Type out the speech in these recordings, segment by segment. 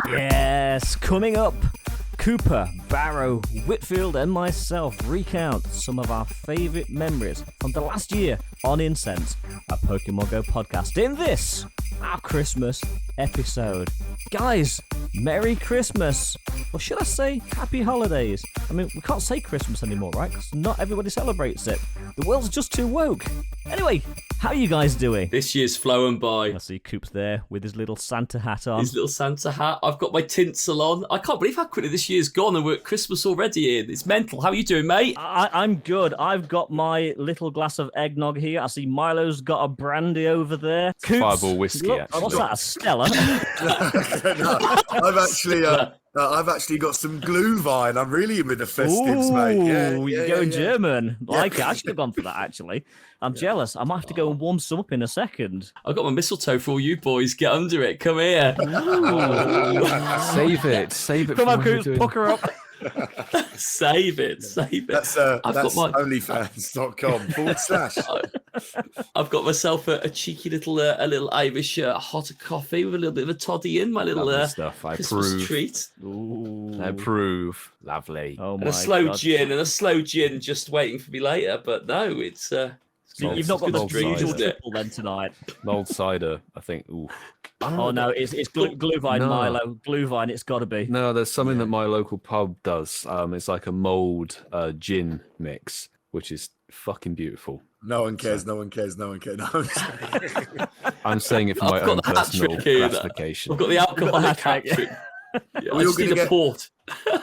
Yes, coming up, Cooper, Barrow, Whitfield and myself recount some of our favourite memories from the last year on Incensed, a Pokemon Go podcast. In this, our Christmas episode. Guys, Merry Christmas! Or should I say Happy Holidays? I mean, we can't say Christmas anymore, right? Because not everybody celebrates it. The world's just too woke. Anyway, how are you guys doing? This year's flowing by. I see Coops there with his little Santa hat on. His little Santa hat. I've got my tinsel on. I can't believe how quickly this year's gone and we're at Christmas already, Ian. It's mental. How are you doing, mate? I'm good. I've got my little glass of eggnog here. I see Milo's got a brandy over there. Coops, Fireball whiskey, look, actually. what's that, a Stella? No, I've actually got some glue vine. I'm really into the festives, mate. You're going German. Like it. I should have gone for that, actually. I'm jealous. I might have to go and warm some up in a second. I've got my mistletoe for all you boys. Get under it. Come here. Save it. Come on, Coops, pucker up. Save it. That's onlyfans.com/. I've got myself a cheeky little Irish hot coffee with a little bit of a toddy in. My little stuff. I Christmas approve. treat. I approve. Lovely. Oh my And a slow God. gin just waiting for me later. But no, it's... So you've not got the drink, usual isn't it? triple then tonight. Mulled cider, I think. Ooh. Oh no, it's Glühwein, No. Milo. Glühwein, it's got to be. No, there's something that my local pub does. It's like a mulled gin mix, which is fucking beautiful. No one cares. I'm saying it for my I've got own the hat personal trick here. gratification. I've got the alcoholic hat hat trick. trick. Yeah, We I all just need gonna a get- port.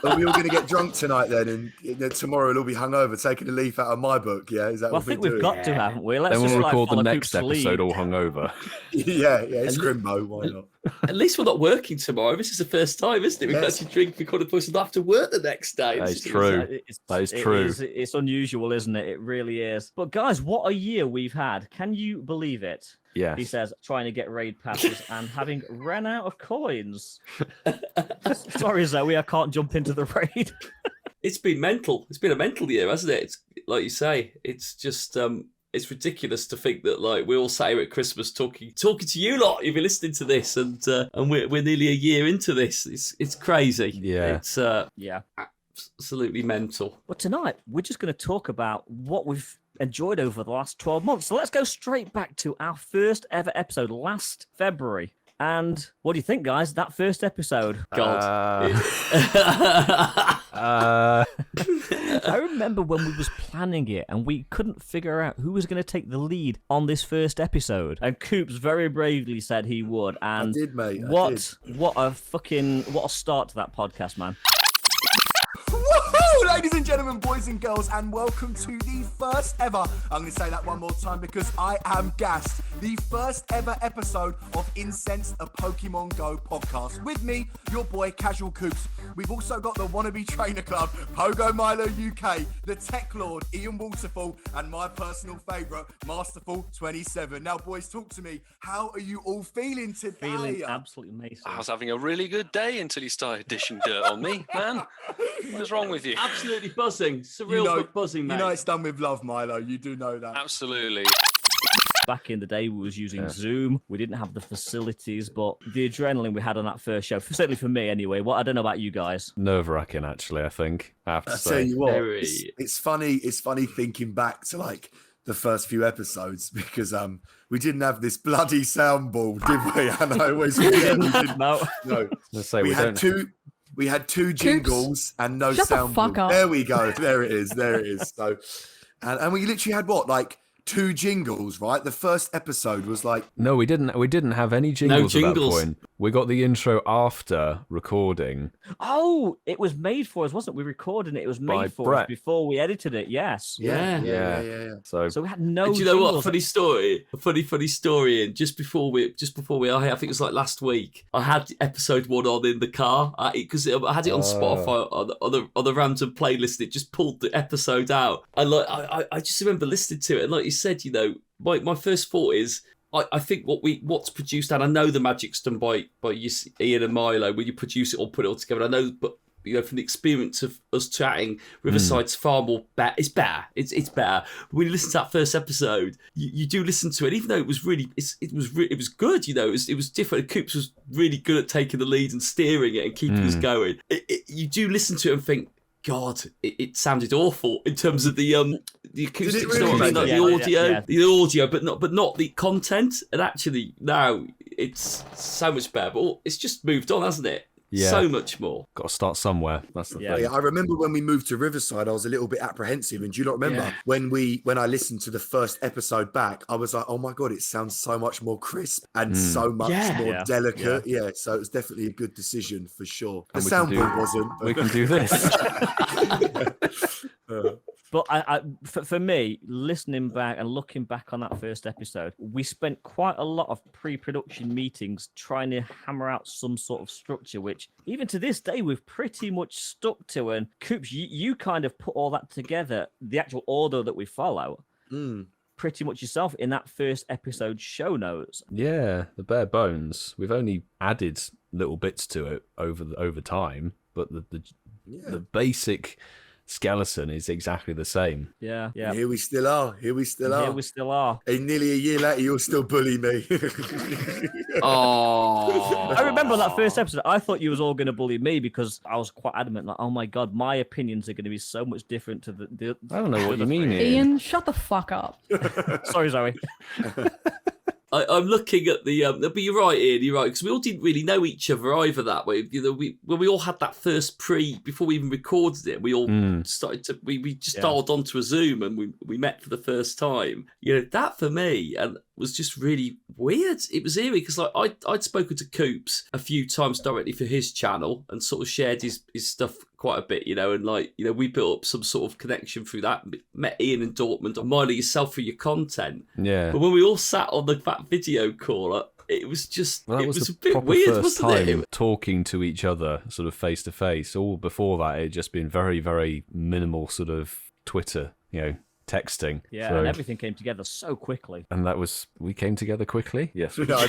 Are we all going to get drunk tonight then? And tomorrow we'll all be hungover, taking a leaf out of my book. Yeah, is that Well, I what think we're we've doing? got to, haven't we? Let's Then just we'll record the follow next Coops' episode lead. all hungover. Yeah, it's Grimbo. Why not? At least we're not working tomorrow. This is the first time, isn't it? We can Yes. actually drink, record a voice, and not have to work the next day. That It's is just- true. That is true. It's unusual, isn't it? It really is. But guys, what a year we've had. Can you believe it? He Yes. says, trying to get raid passes and having ran out of coins. Sorry, Zoe, I can't jump into the raid. It's been mental. It's been a mental year, hasn't it? It's like you say. It's just it's ridiculous to think that like we all sat here at Christmas talking to you lot. If you're listening to this, and we're nearly a year into this. It's crazy. Yeah. It's Yeah. absolutely mental. But tonight, we're just going to talk about what we've enjoyed over the last 12 months. So let's go straight back to our first ever episode last February. And what do you think, guys? That first episode. God. I remember when we was planning it and we couldn't figure out who was going to take the lead on this first episode. And Coops very bravely said he would. And I did, mate. I what a start to that podcast, man. Woohoo! Ladies and gentlemen, boys and girls, and welcome to the first ever, I'm going to say that one more time because I am gassed, the first ever episode of Incensed, a Pokemon Go podcast. With me, your boy, Casual Coops. We've also got the Wannabe Trainer Club, Pogo Milo UK, the Tech Lord, Ian Waterfall, and my personal favourite, Masterful27. Now, boys, talk to me. How are you all feeling today? Feeling absolutely amazing. I was having a really good day until you started dishing dirt on me, man. What is wrong with you? Absolutely buzzing. Surreal buzzing, mate. You know it's done with love, Milo. You do know that. Absolutely. Back in the day, we was using Zoom. We didn't have the facilities, but the adrenaline we had on that first show, certainly for me anyway. Well, I don't know about you guys. Nerve-wracking, actually, I think. I have to I say. tell you what, Very- it's funny. It's funny thinking back to like the first few episodes because we didn't have this bloody soundboard, did we? And I always forget we didn't. No. No, Let's say we had don't... two. We had two jingles and no Shut the soundboard. fuck up. There we go. There it is. So, and we literally had what, like 2 jingles, right? The first episode was like, No, we didn't have any jingles at that jingles. point. We got the intro after recording. Oh, it was made for us, wasn't it? We recorded it. It was By made for Brett. us before we edited it. Yes. yeah. So So we had no. Do you know what? jingles. Funny story. A funny story. And just before we are here, I think it was like last week. I had episode 1 on in the car because I had it on Spotify on the random playlist. It just pulled the episode out. And like I just remember listening to it. And like you said, you know, my first thought is. I think what's produced, and I know the magic's done by you, Ian and Milo when you produce it or put it all together. I know, but from the experience of us chatting, Riverside's far more better. It's better. It's better. But when you listen to that first episode, you do listen to it, even though it was really, it was good. It was different. Coops was really good at taking the lead and steering it and keeping us going. You do listen to it and think, God, it sounded awful in terms of the acoustic really? the audio, but not the content. And actually, now it's so much better. But it's just moved on, hasn't it? Yeah. So much more. Got to start somewhere. That's the thing. Yeah, I remember when we moved to Riverside, I was a little bit apprehensive. And do you not remember when I listened to the first episode back, I was like, oh my God, it sounds so much more crisp and so much more delicate. Yeah, so it was definitely a good decision for sure. The soundboard wasn't. But... We can do this. But for me, listening back and looking back on that first episode, we spent quite a lot of pre-production meetings trying to hammer out some sort of structure, which even to this day, we've pretty much stuck to. And Coops, you kind of put all that together, the actual order that we follow, pretty much yourself in that first episode show notes. Yeah, the bare bones. We've only added little bits to it over time, but the basic skeleton is exactly the same. Yeah. Here we still are. And nearly a year later, you'll still bully me. Oh, I remember that first episode. I thought you was all going to bully me because I was quite adamant. Like, oh my God, my opinions are going to be so much different to the I don't know what you mean, Ian, shut the fuck up. Sorry, Zoe. I'm looking at the, but you're right, Ian, you're right, because we all didn't really know each other either that way. When we all had that first before we even recorded it, we all started to, we just dialed onto a Zoom and we met for the first time. That for me was just really weird. It was eerie because I'd spoken to Coops a few times directly for his channel and sort of shared his stuff quite a bit, and we built up some sort of connection through that. Met Ian in Dortmund, and Milo yourself through your content. Yeah. But when we all sat on that video call, it was just it was a bit weird, first wasn't time it? talking to each other, sort of face to face. All before that, it had just been very, very minimal sort of Twitter, texting. Yeah, So- and everything came together so quickly. And we came together quickly. Yes. I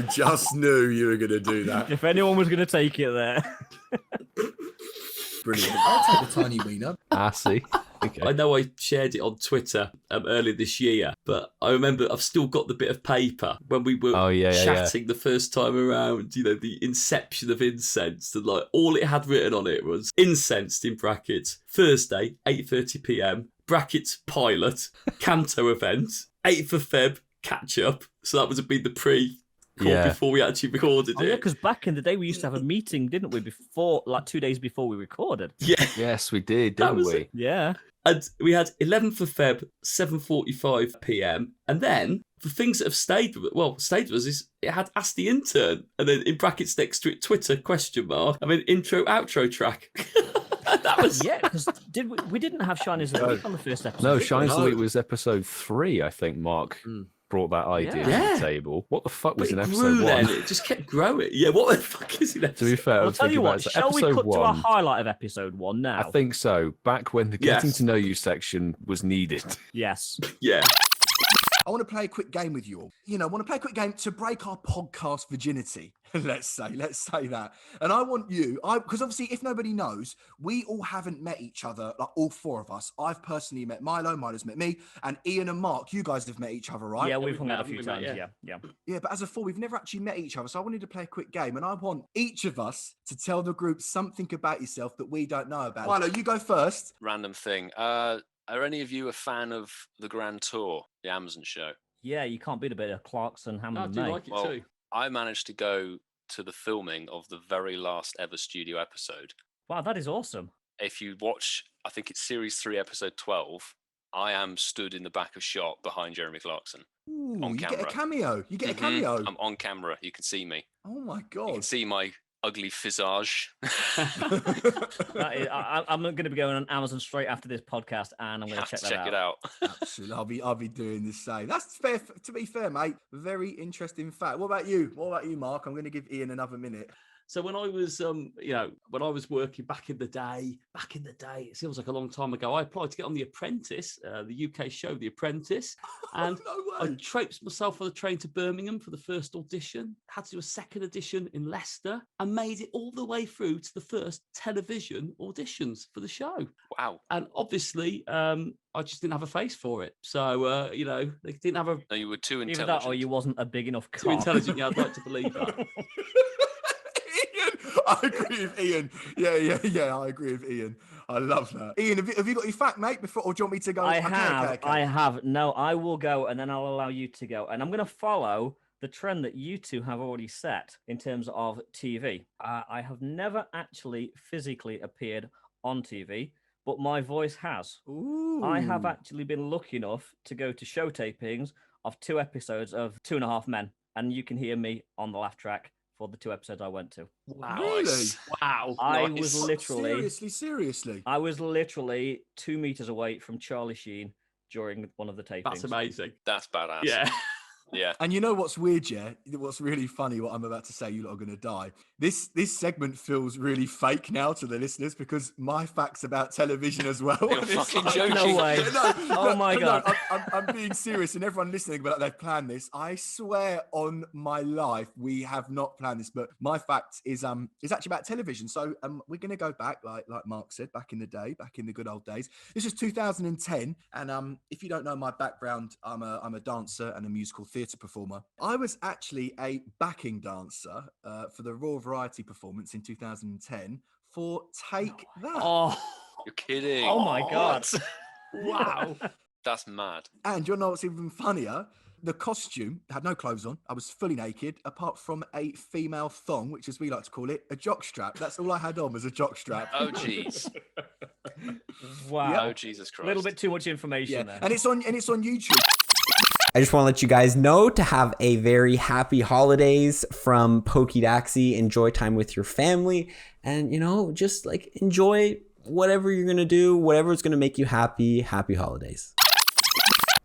just knew you were going to do that. If anyone was going to take it there. Brilliant. I'll take the tiny wiener. See. Okay. I know I shared it on Twitter earlier this year, but I remember I've still got the bit of paper when we were chatting the first time around, the inception of Incensed, and all it had written on it was Incensed in brackets, Thursday, 8:30 p.m, brackets pilot, Canto event, 8th of Feb, catch up. So that would have been the before we actually recorded it. Yeah, because back in the day we used to have a meeting, didn't we? Before, 2 days before we recorded. Yeah. Yes, we did, didn't we? Yeah. And we had 11th of Feb, 7:45 p.m. And then the things that have stayed with us is it had Ask the Intern, and then in brackets next to it, Twitter, ? Intro, outro track. That was because we didn't have Shinies of the Week on the first episode. No, Shines of the Week was episode 3, I think. Mark brought that idea to the table. What the fuck was in episode 1? Then. It just kept growing. Yeah, what the fuck is in episode? To be fair, I'll tell you what. Shall we cut to a our highlight of episode 1 now? I think so. Back when the getting to know you section was needed. Yes. Yeah. I want to play a quick game with you all. I want to play a quick game to break our podcast virginity. Let's say that. And I want you, because obviously if nobody knows, we all haven't met each other, all 4 of us. I've personally met Milo, Milo's met me, and Ian and Mark, you guys have met each other, right? Yeah, we've hung out a few times, yeah. Yeah, but as a 4, we've never actually met each other. So I wanted to play a quick game, and I want each of us to tell the group something about yourself that we don't know about. Milo, you go first. Random thing. Are any of you a fan of the Grand Tour, the Amazon show? Yeah, you can't beat a bit of Clarkson, Hammond, and May. Like it too. I managed to go to the filming of the very last ever studio episode. Wow, that is awesome. If you watch, I think it's series 3, episode 12, I am stood in the back of shot behind Jeremy Clarkson. Ooh, on camera. Get a cameo. You get a cameo. I'm on camera. You can see me. Oh my You God. can see my ugly visage. I'm going to be going on Amazon straight after this podcast, and I'm going to check that out. Check it out. Absolutely. I'll be doing the same. That's fair. To be fair, mate. Very interesting fact. What about you? Mark? I'm going to give Ian another minute. So when I was, when I was working back in the day, it feels like a long time ago, I applied to get on The Apprentice, the UK show The Apprentice, and I traipsed myself on the train to Birmingham for the first audition, had to do a second audition in Leicester, and made it all the way through to the first television auditions for the show. Wow. And obviously, I just didn't have a face for it. So, they didn't have a... No, you were too Either intelligent. that or you wasn't a big enough cock. Too intelligent, yeah, I'd like to believe that. Ian, I agree with Ian. Yeah, I agree with Ian. I love that. Ian, have you got your fact, mate, before, or do you want me to go? I Okay. have. No, I will go, and then I'll allow you to go. And I'm going to follow the trend that you two have already set in terms of TV. I have never actually physically appeared on TV, but my voice has. Ooh. I have actually been lucky enough to go to show tapings of 2 episodes of 2.5 Men, and you can hear me on the laugh track for the 2 episodes I went to. Wow. Really? Wow. I Nice. was literally... Seriously. I was literally 2 meters away from Charlie Sheen during one of the tapings. That's amazing. That's badass. Yeah. Yeah. And you know what's weird, yeah? What's really funny, what I'm about to say, you lot are going to die. This segment feels really fake now to the listeners because my facts about television as well. You're It's fucking like- joking. No way. Oh my God. I'm being serious, and everyone listening, but they've planned this. I swear on my life, we have not planned this. But my fact is actually about television. So we're going to go back, like Mark said, back in the day, back in the good old days. This is 2010, and if you don't know my background, I'm a dancer and a musical theatre performer. I was actually a backing dancer for the Raw Variety performance in 2010 for Take That. Oh, You're kidding. oh my God. Wow. That's mad. And you know what's even funnier? The costume had no clothes on. I was fully naked, apart from a female thong, which as we like to call it, a jockstrap. That's all I had on was a jockstrap. Oh, jeez. Wow. Oh, Jesus Christ. A little bit too much information there. And it's on YouTube. I just want to let you guys know to have a very happy holidays from Pokedaxi. Enjoy time with your family and, just like enjoy whatever you're going to do, whatever's going to make you happy. Happy holidays.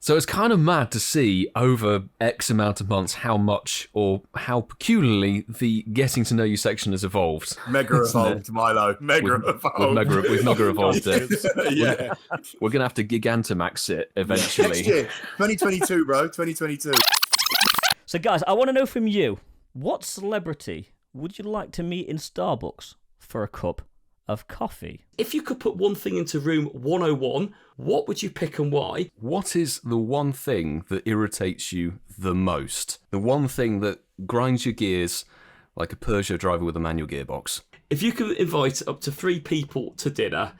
So it's kind of mad to see over X amount of months how much or how peculiarly the getting to know you section has evolved. Mega evolved, Milo. Mega evolved. We've mega evolved it. Yeah. We're going to have to Gigantamax it eventually. Next year, 2022, bro. 2022. So, guys, I want to know from you, what celebrity would you like to meet in Starbucks for a cup of coffee? If you could put one thing into room 101, what would you pick and why? What is the one thing that irritates you the most? The one thing that grinds your gears like a Peugeot driver with a manual gearbox? If you could invite up to 3 people to dinner,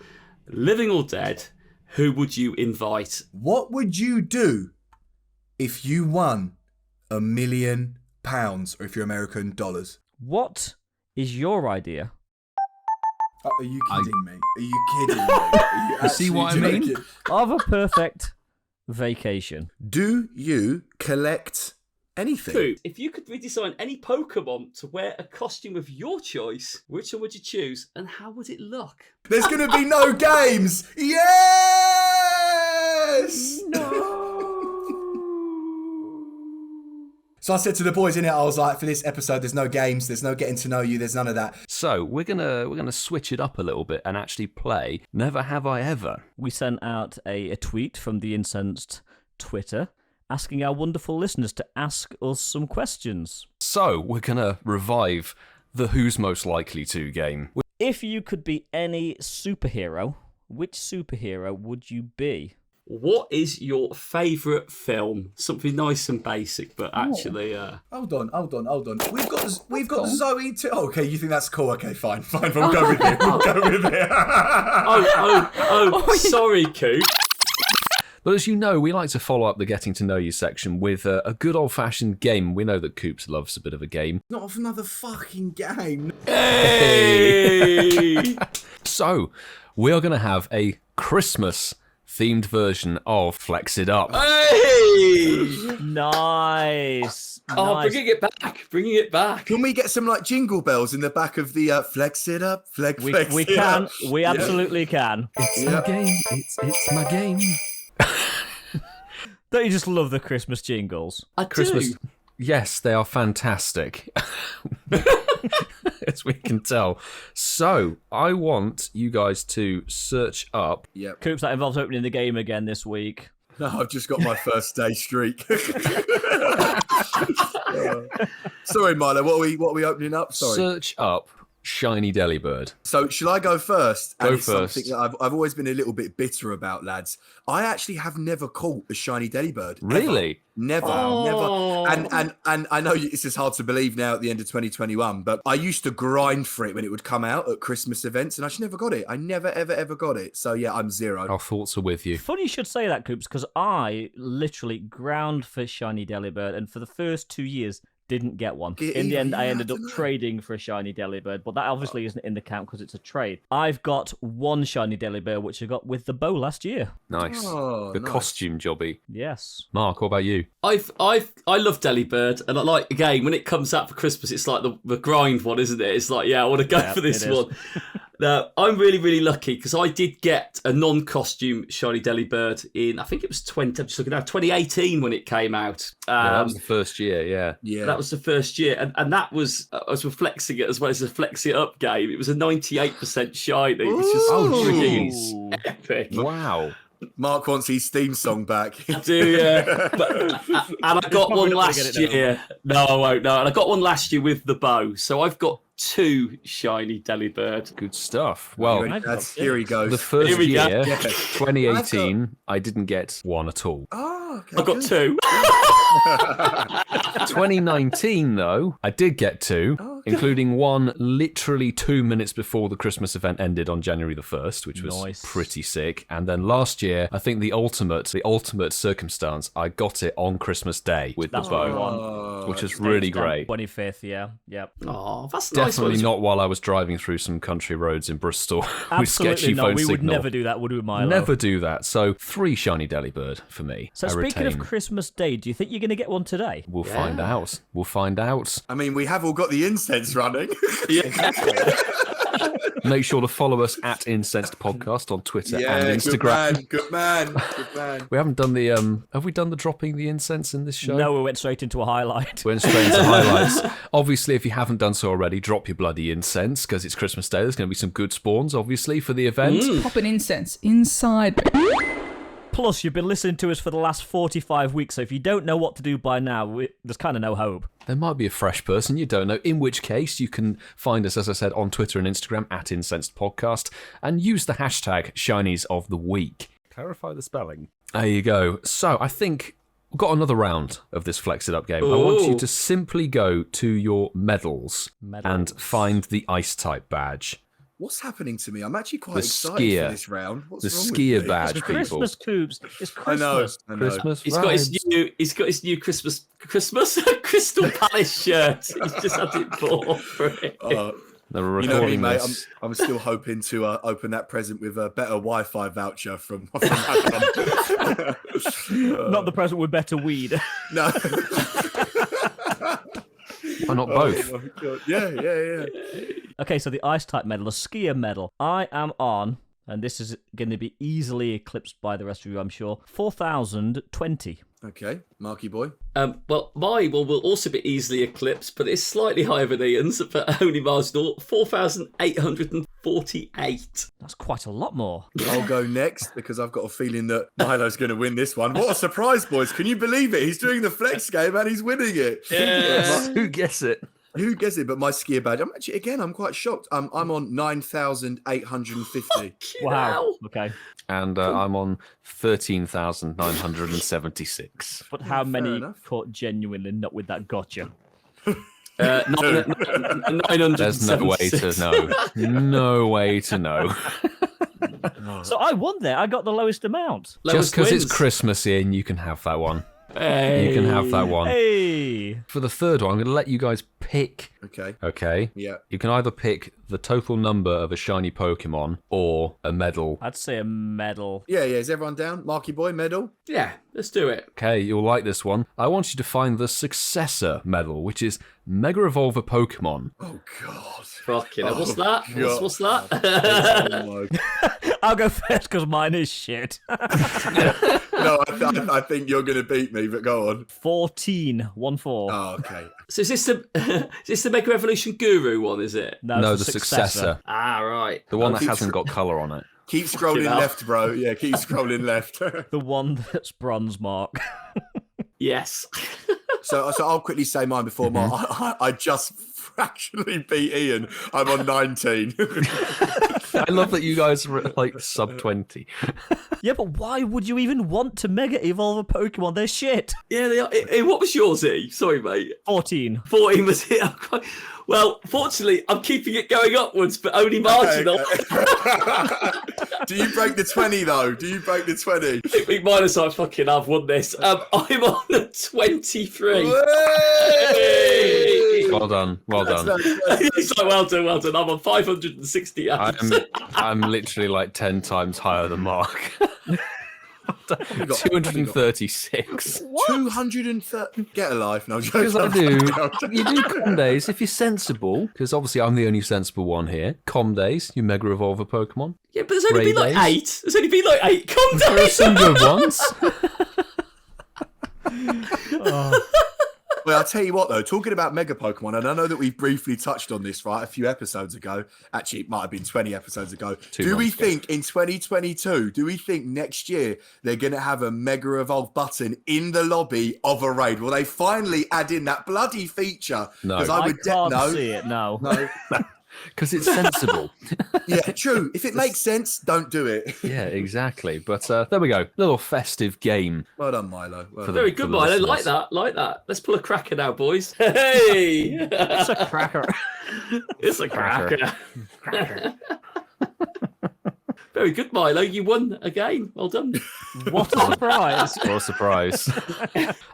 living or dead, who would you invite? What would you do if you won £1 million, or if you're American dollars? What is your idea? Are you kidding me? Are you kidding me? Are you You see what I actually mean? joking? Of a perfect vacation. Do you collect anything? Coop, if you could redesign any Pokemon to wear a costume of your choice, which one would you choose and how would it look? There's going to be no games. Yes. So I said to the boys in it, I was like, for this episode, there's no games, there's no getting to know you, there's none of that. So we're gonna switch it up a little bit and actually play Never Have I Ever. We sent out a tweet from the Incensed Twitter asking our wonderful listeners to ask us some questions. So we're gonna revive the Who's Most Likely To game. If you could be any superhero, which superhero would you be? What is your favourite film? Something nice and basic, but actually... Hold on. We've got Zoe too. Oh, okay, you think that's cool? Okay, fine. We'll go with it. Sorry, Coop. But as you know, we like to follow up the Getting to Know You section with a good old-fashioned game. We know that Coops loves a bit of a game. Not another fucking game. Hey! So we are going to have a Christmas themed version of Flex It Up. Hey! Nice. Oh, nice. bringing it back. Can we get some like jingle bells in the back of the Flex It Up? Flex We it can. up. We absolutely can. It's my game. It's my game. Don't you just love the Christmas jingles? I Christmas. do. Yes, they are fantastic. as we can tell. So I want you guys to search up. Yep. Coops, that involves opening the game again this week. No, I've just got my first day streak. Sorry, Milo. What are we opening up? Sorry. Search up shiny Delibird. So shall I go first? Go And it's first. Something that I've always been a little bit bitter about, lads. I actually have never caught a shiny Delibird. Really? Never. And I know it's just hard to believe now at the end of 2021, but I used to grind for it when it would come out at Christmas events, and I just never got it. I never, ever got it. So yeah, I'm zero. Our thoughts are with you. Funny you should say that, Coops, because I literally ground for shiny Delibird, and for the first 2 years, didn't get one. In the end, I ended up trading for a shiny Delibird, but that obviously isn't in the count because it's a trade. I've got one shiny Delibird, which I got with the bow last year. Nice. Oh, the nice. costume jobby. Yes. Mark, what about you? I love Delibird, and I like, again, when it comes out for Christmas, it's like the grind one, isn't it? It's like, yeah, I want to go for this one. Now, I'm really, really lucky because I did get a non-costume shiny Delibird in, I think it was 2018 when it came out. That was the first year, yeah. That was the first year, and that was, I was reflexing it as well as a Flex It Up game. It was a 98% shiny, which is jeez. epic. Wow. Mark wants his theme song back. I do, yeah. And I got one last year. No, I won't. No, and I got one last year with the bow. So I've got 2 shiny Delibird. Good stuff. Well, Here he goes. the first Here we go. year, Yeah. 2018, I didn't get one at all. Oh, okay. I got 2. 2019, though, I did get 2, okay. including one literally 2 minutes before the Christmas event ended on January the 1st, which was Nice. pretty sick. And then last year, I think the ultimate circumstance, I got it on Christmas Day with That's the what I bow, want. which was really great. 25th, yeah. Yep. Oh, that's nice. Definitely not while I was driving through some country roads in Bristol with Absolutely sketchy not. phone We would signal. never do that, would we, Milo? Never do that. So 3 shiny Delibird for me. So I speaking of retain. Christmas Day, do you think you're going to get one today? We'll find out. We'll find out. I mean, we have all got the incense running. Make sure to follow us at Incensed Podcast on Twitter and Instagram. Good man. We haven't done the have we done the dropping the incense in this show? No, we went straight into a highlight. Went straight into highlights. Obviously, if you haven't done so already, drop your bloody incense because it's Christmas Day. There's going to be some good spawns, obviously, for the event. Pop an incense inside. Plus, you've been listening to us for the last 45 weeks, so if you don't know what to do by now, there's kind of no hope. There might be a fresh person you don't know, in which case you can find us, as I said, on Twitter and Instagram at Incensed Podcast and use the hashtag Shinies of the Week. Clarify the spelling. There you go. So I think we've got another round of this Flex It Up game. I want you to simply go to your medals and find the Ice type badge. What's happening to me? I'm actually quite The excited skier. for this round. What's The wrong with skier me? badge, It's people. Christmas, Coops. It's Christmas. I know. Christmas He's got his vibes. He's got his new Christmas Crystal Palace shirt. He's just had it bought for it. They were You know me, recording mate. this. I'm still hoping to open that present with a better Wi-Fi voucher from that one. Not the present with better weed. No. Why not both? Oh my God. Yeah. Okay, so the Ice type medal, the skier medal. I am on, and this is going to be easily eclipsed by the rest of you, I'm sure, 4,020. Okay, Marky boy. Well, my one will also be easily eclipsed, but it's slightly higher than Ian's, but only marginal. 4,848. That's quite a lot more. I'll go next because I've got a feeling that Milo's going to win this one. What a surprise, boys. Can you believe it? He's doing the flex game and he's winning it. Yes. Who gets it? Who gets it? But my skier badge, I'm quite shocked. I'm on 9,850. Wow. Okay. And I'm on 13,976. But how many enough. caught genuinely not with that gotcha? 976. There's no way to know. No way to know. So I won there. I got the lowest amount. Just because it's wins. Christmas, Ian, you can have that one. Hey. You can have that one. Hey. For the third one, I'm going to let you guys pick. Okay. Okay? Yeah. You can either pick the total number of a shiny Pokemon or a medal. I'd say a medal. Yeah. Is everyone down? Marky boy, medal. Yeah, let's do it. Okay, you'll like this one. I want you to find the successor medal, which is Mega Evolve a Pokemon. Oh, God. Fucking hell. What's that? God. What's that? Oh, my I'll go first because mine is shit. No, I think you're going to beat me, but go on. 14. 1-4. Oh, okay. So is this the Mega Evolution Guru one, is it? No, the successor. Ah, right. The one that hasn't got colour on it. Keep scrolling left, bro. Yeah, keep scrolling left. The one that's bronze, Mark. Yes. So I'll quickly say mine before Mark. I just fractionally beat Ian. I'm on 19. I love that you guys are like sub 20. Yeah, but why would you even want to Mega Evolve a Pokemon? They're shit. Yeah, they are. Hey, what was yours, E? Sorry, mate. 14. 14 was it? Well, fortunately, I'm keeping it going upwards, but only marginal. Do you break the 20, though? Do you break the 20? Minus I fucking have won this. I'm on a 23. Hey! Well done. He's like, well done. I'm on 560 apps. I'm literally like 10 times higher than Mark. 236. 230. Get a life. No, Because I do. You do com days if you're sensible. Because obviously I'm the only sensible one here. Com days, you Mega Evolve a Pokemon. Yeah, but there's only been like Ray 8. There's only been like 8 com There are days. some good ones. Well, I'll tell you what, though, talking about Mega Pokemon, and I know that we briefly touched on this, right, a few episodes ago. Actually, it might have been 20 episodes ago. Do we think in 2022, do we think next year they're going to have a Mega Evolve button in the lobby of a raid? Will they finally add in that bloody feature? No. I can't see it, no. Because it's sensible. Yeah, true. If it makes sense, don't do it. Yeah, exactly. But there we go. Little festive game. Well done, Milo. Well done. Very good, Milo. Like that. Let's pull a cracker now, boys. Hey! It's a cracker. It's a cracker. Very good, Milo. You won again. Well done. What a surprise. What a surprise.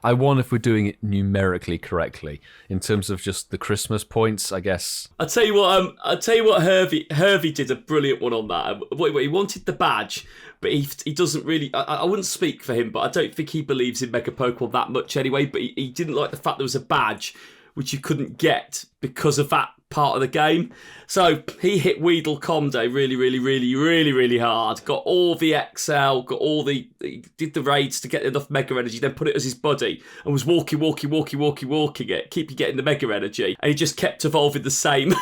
I won if we're doing it numerically correctly. In terms of just the Christmas points, I guess. I'll tell you what, Hervey did a brilliant one on that. He wanted the badge, but he doesn't really... I wouldn't speak for him, but I don't think he believes in Mega Pokemon that much anyway, but he didn't like the fact there was a badge which you couldn't get because of that part of the game. So he hit Weedle Comday really hard. Got all the XL, he did the raids to get enough Mega Energy, then put it as his buddy and was walking it, keep getting the Mega Energy. And he just kept evolving the same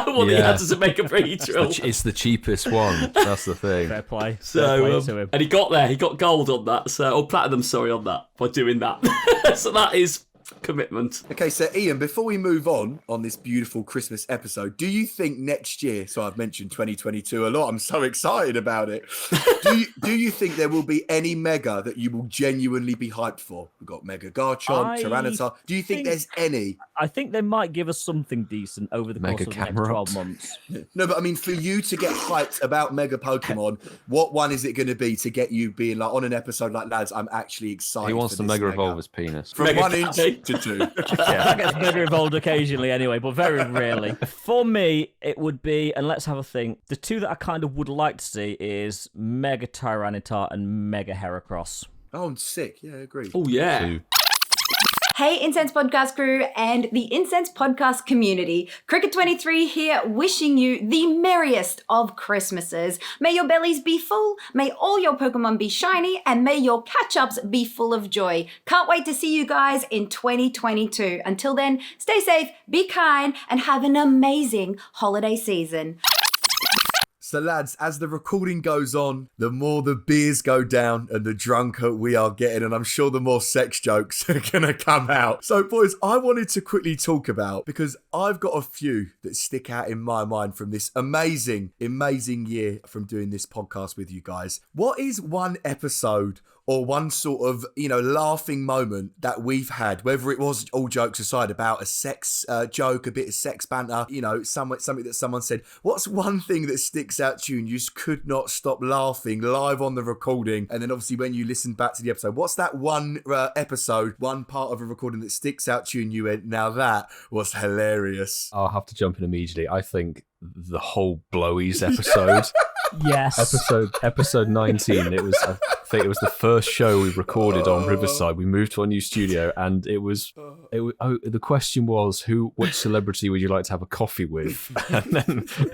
one he had as a Mega Breedrill. It's the cheapest one. That's the thing. Fair play. So, to him. and he got there. He got gold on that. Or platinum, sorry, on that by doing that. So that is commitment. Okay, so Ian, before we move on this beautiful Christmas episode, do you think next year, so I've mentioned 2022 a lot, I'm so excited about it. Do you think there will be any Mega that you will genuinely be hyped for? We've got Mega Garchomp, Tyranitar. Do you think there's any? I think they might give us something decent over the course Mega of the next Cameron. 12 months. No, but I mean, for you to get hyped about Mega Pokemon, what one is it going to be to get you being like on an episode like, lads, I'm actually excited. He wants for to this Mega Evolve his penis. From Mega 1 inch to 2. That gets Mega Evolved occasionally anyway, but very rarely. For me, it would be, and let's have a think, the two that I kind of would like to see is Mega Tyranitar and Mega Heracross. Oh, I'm sick. Yeah, I agree. Oh, yeah. Hey, Incensed Podcast crew and the Incensed Podcast community. Cricket23 here, wishing you the merriest of Christmases. May your bellies be full, may all your Pokemon be shiny, and may your catch-ups be full of joy. Can't wait to see you guys in 2022. Until then, stay safe, be kind, and have an amazing holiday season. So, lads, as the recording goes on, the more the beers go down and the drunker we are getting, and I'm sure the more sex jokes are going to come out. So, boys, I wanted to quickly talk about, because I've got a few that stick out in my mind from this amazing year from doing this podcast with you guys. What is one episode or one sort of, laughing moment that we've had, whether it was, all jokes aside, about a sex joke, a bit of sex banter, something that someone said. What's one thing that sticks out to you and you just could not stop laughing live on the recording? And then obviously when you listen back to the episode, what's that one episode, one part of a recording that sticks out to you and you went, now that was hilarious? I'll have to jump in immediately. I think the whole Blowies episode. Yes. Episode 19. It was, I think it was the first show we recorded on Riverside. We moved to our new studio, and the question was, which celebrity would you like to have a coffee with?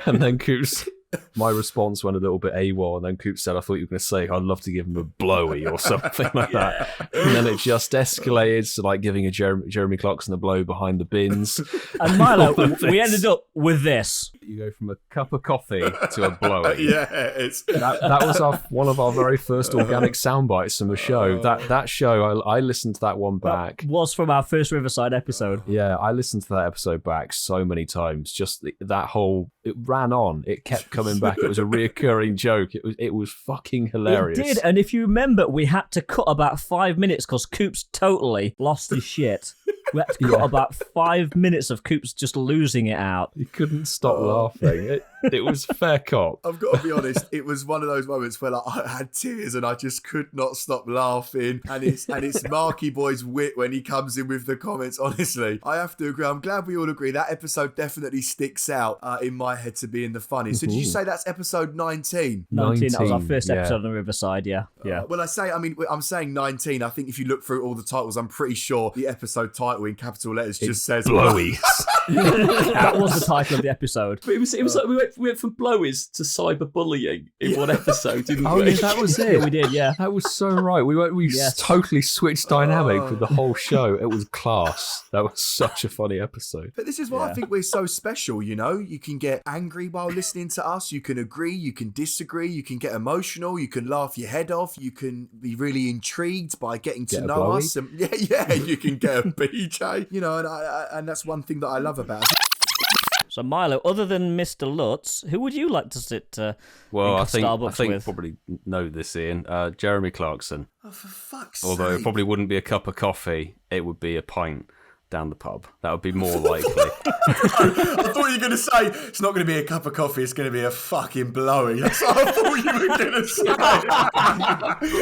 And then Coops, my response went a little bit AWOL, and then Coops said, I thought you were going to say, I'd love to give him a blowy or something like that. And then it just escalated to like giving a Jeremy Clarkson a blow behind the bins. And Milo, we ended up with this. You go from a cup of coffee to a blowy. That was one of our very first organic sound bites from the show. That show, I listened to that one back. That was from our first Riverside episode. Yeah, I listened to that episode back so many times. Just that whole, it ran on. It kept coming back. It was a reoccurring joke. It was fucking hilarious. It did, and if you remember, we had to cut about 5 minutes because Coops totally lost his shit. We had to cut about 5 minutes of Coops just losing it out. He couldn't stop laughing. It was fair cop. I've got to be honest, it was one of those moments where I had tears and I just could not stop laughing. And it's Marky Boy's wit when he comes in with the comments. Honestly, I have to agree. I'm glad we all agree. That episode definitely sticks out in my head to being the funniest. So did you say that's episode 19? 19. That was our first episode on the Riverside, yeah. Well, I'm saying 19. I think if you look through all the titles, I'm pretty sure the episode title in capital letters just says Blowies. That was the title of the episode. But it was like we went from blowies to cyberbullying in one episode, didn't we? Oh, yeah, that was it. We did, yeah. That was so right. We totally switched dynamic with the whole show. It was class. That was such a funny episode. But this is why I think we're so special, you know? You can get angry while listening to us. You can agree. You can disagree. You can get emotional. You can laugh your head off. You can be really intrigued by getting to know us. And, you can get a BJ. You know, and that's one thing that I love about it. So Milo, other than Mr. Lutz, who would you like to sit in Starbucks I think with? You probably know this, Ian. Jeremy Clarkson. Oh, for fuck's Although sake. it probably wouldn't be a cup of coffee, it would be a pint down the pub. That would be more likely. I thought you were going to say, it's not going to be a cup of coffee, it's going to be a fucking blowy. That's what I thought you were going to say.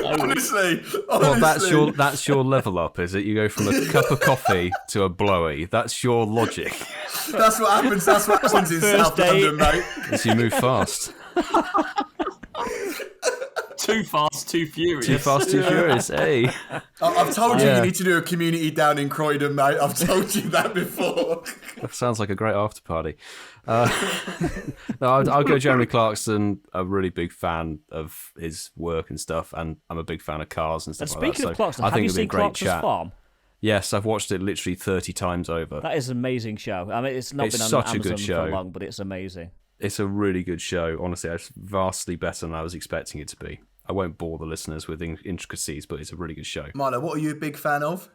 Honestly. Well, that's your level up, is it? You go from a cup of coffee to a blowy. That's your logic. That's what happens. That's what happens in South London, mate. As you move fast. Too fast, too furious. Too fast, too furious, hey. I've told you need to do a community down in Croydon, mate. I've told you that before. That sounds like a great after party. No, I'll go Jeremy Clarkson. A really big fan of his work and stuff, and I'm a big fan of cars and stuff like that. Speaking of Clarkson, I think have you it'd be a seen great Clarkson's chat. Farm? Yes, I've watched it literally 30 times over. That is an amazing show. I mean, it's not been on such Amazon a good show. for long, but it's amazing. It's a really good show. Honestly, it's vastly better than I was expecting it to be. I won't bore the listeners with intricacies, but it's a really good show. Milo, what are you a big fan of?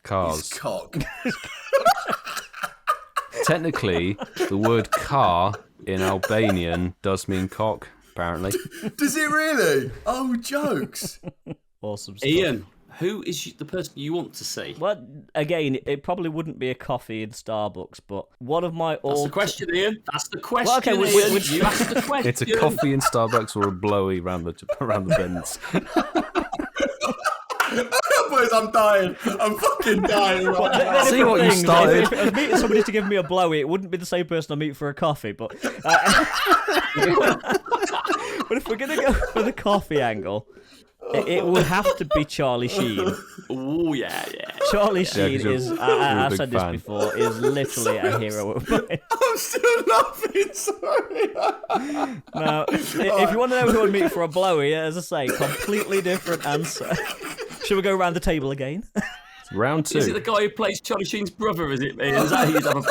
Cars. His cock. Technically, the word car in Albanian does mean cock, apparently. Does it really? Oh, jokes. Awesome stuff. Ian, who is the person you want to see? Well, again, it probably wouldn't be a coffee in Starbucks, but one of my That's the question, Ian. That's the question. Well, okay, Ian. You asked the question. It's a coffee in Starbucks or a blowy around the bins. Boys, I'm dying. I'm fucking dying right now. See what you started. If I was meeting somebody to give me a blowy, it wouldn't be the same person I meet for a coffee, but... but if we're going to go for the coffee angle, it would have to be Charlie Sheen. Oh, yeah. Charlie Sheen you're I've a said big this fan. before, is literally a hero of mine. I'm still laughing, sorry. Now, if you want to know who I'd meet for a blowy, as I say, completely different answer. Should we go around the table again? Round 2. Is it the guy who plays Charlie Sheen's brother, is it? Is that who you'd have a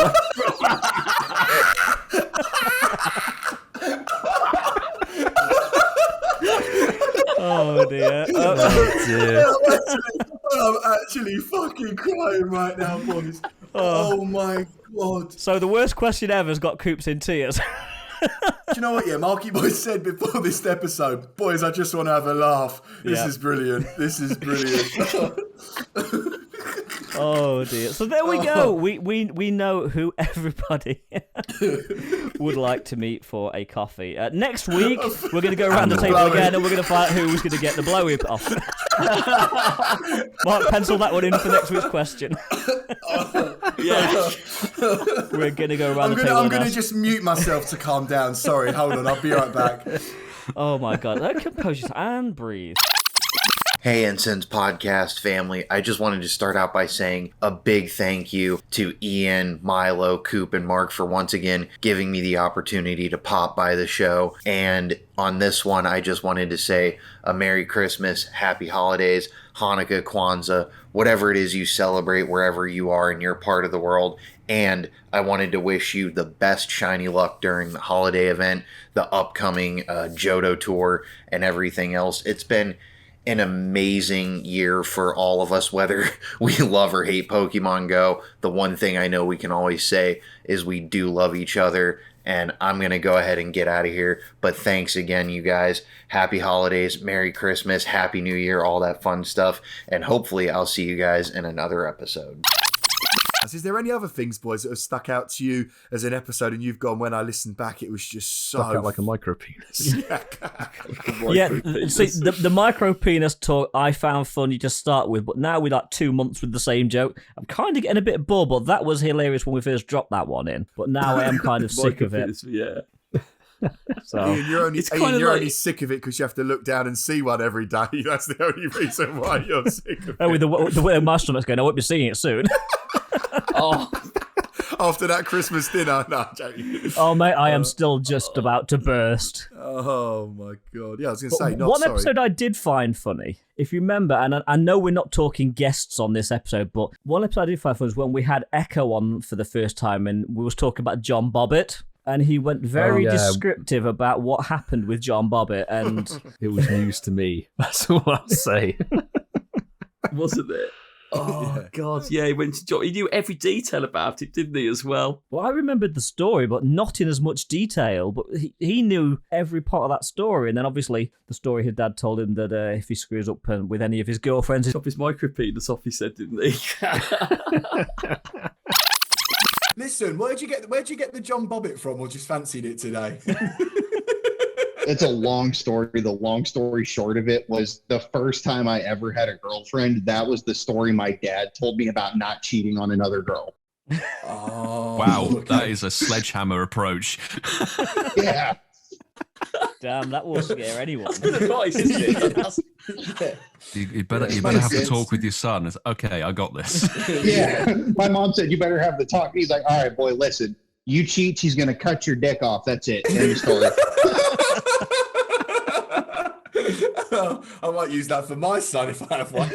Oh dear. I'm actually fucking crying right now, boys. Oh my god. So the worst question ever has got Coops in tears. Do you know what, Marky Boy said before this episode, boys, I just want to have a laugh. This is brilliant. Oh dear. So there we go. We know who everybody would like to meet for a coffee. Next week, we're going to go around the table again and we're going to find out who's going to get the blowy off. Mark, pencil that one in for next week's question. Yeah. We're going to go around the table. I'm going to just mute myself to calm down. Sorry, hold on. I'll be right back. Oh my God. Compose yourself and breathe. Hey, Incensed podcast family. I just wanted to start out by saying a big thank you to Ian, Milo, Coop, and Mark for once again giving me the opportunity to pop by the show. And on this one, I just wanted to say a Merry Christmas, Happy Holidays, Hanukkah, Kwanzaa, whatever it is you celebrate wherever you are in your part of the world. And I wanted to wish you the best shiny luck during the holiday event, the upcoming Johto tour, and everything else. It's been an amazing year for all of us, whether we love or hate Pokemon Go. The one thing I know we can always say is we do love each other, and I'm going to go ahead and get out of here. But thanks again, you guys. Happy holidays, Merry Christmas, Happy New Year, all that fun stuff, and hopefully I'll see you guys in another episode. Is there any other things, boys, that have stuck out to you as an episode and you've gone, when I listened back, it was just so... Stuck out like a micro penis. Yeah, see, the micro penis talk I found funny to start with, but now we're like 2 months with the same joke. I'm kind of getting a bit bored, but that was hilarious when we first dropped that one in. But now I am kind of sick of it. Yeah. So Ian, you're only sick of it because you have to look down and see one every day. That's the only reason why you're sick of it. Oh, with the way my stomach's going, I won't be seeing it soon. Oh. After that Christmas dinner. No, I'm joking. Oh, mate, I am still just about to burst. Oh, my God. Yeah, I was going to say, one episode I did find funny, if you remember, and I know we're not talking guests on this episode, but one episode I did find funny was when we had Echo on for the first time and we was talking about John Bobbitt. And he went very descriptive about what happened with John Bobbitt, and it was news to me. That's all I'll say. Wasn't it? Oh, God, yeah, he went to John. He knew every detail about it, didn't he, as well? Well, I remembered the story, but not in as much detail. But he knew every part of that story. And then, obviously, the story his dad told him that if he screws up with any of his girlfriends... Chop his micro penis off, he said, didn't he? Listen, where'd you get the John Bobbitt from, or just fancied it today? It's a long story. The long story short of it was the first time I ever had a girlfriend. That was the story my dad told me about not cheating on another girl. Oh, wow, that is a sledgehammer approach. Yeah. Damn, that will scare anyone. That's good advice, isn't it? You better have to talk with your son. It's, okay, I got this. Yeah. My mom said, you better have the talk. He's like, all right, boy, listen. You cheat, she's going to cut your dick off. That's it. End of story. I might use that for my son if I have one.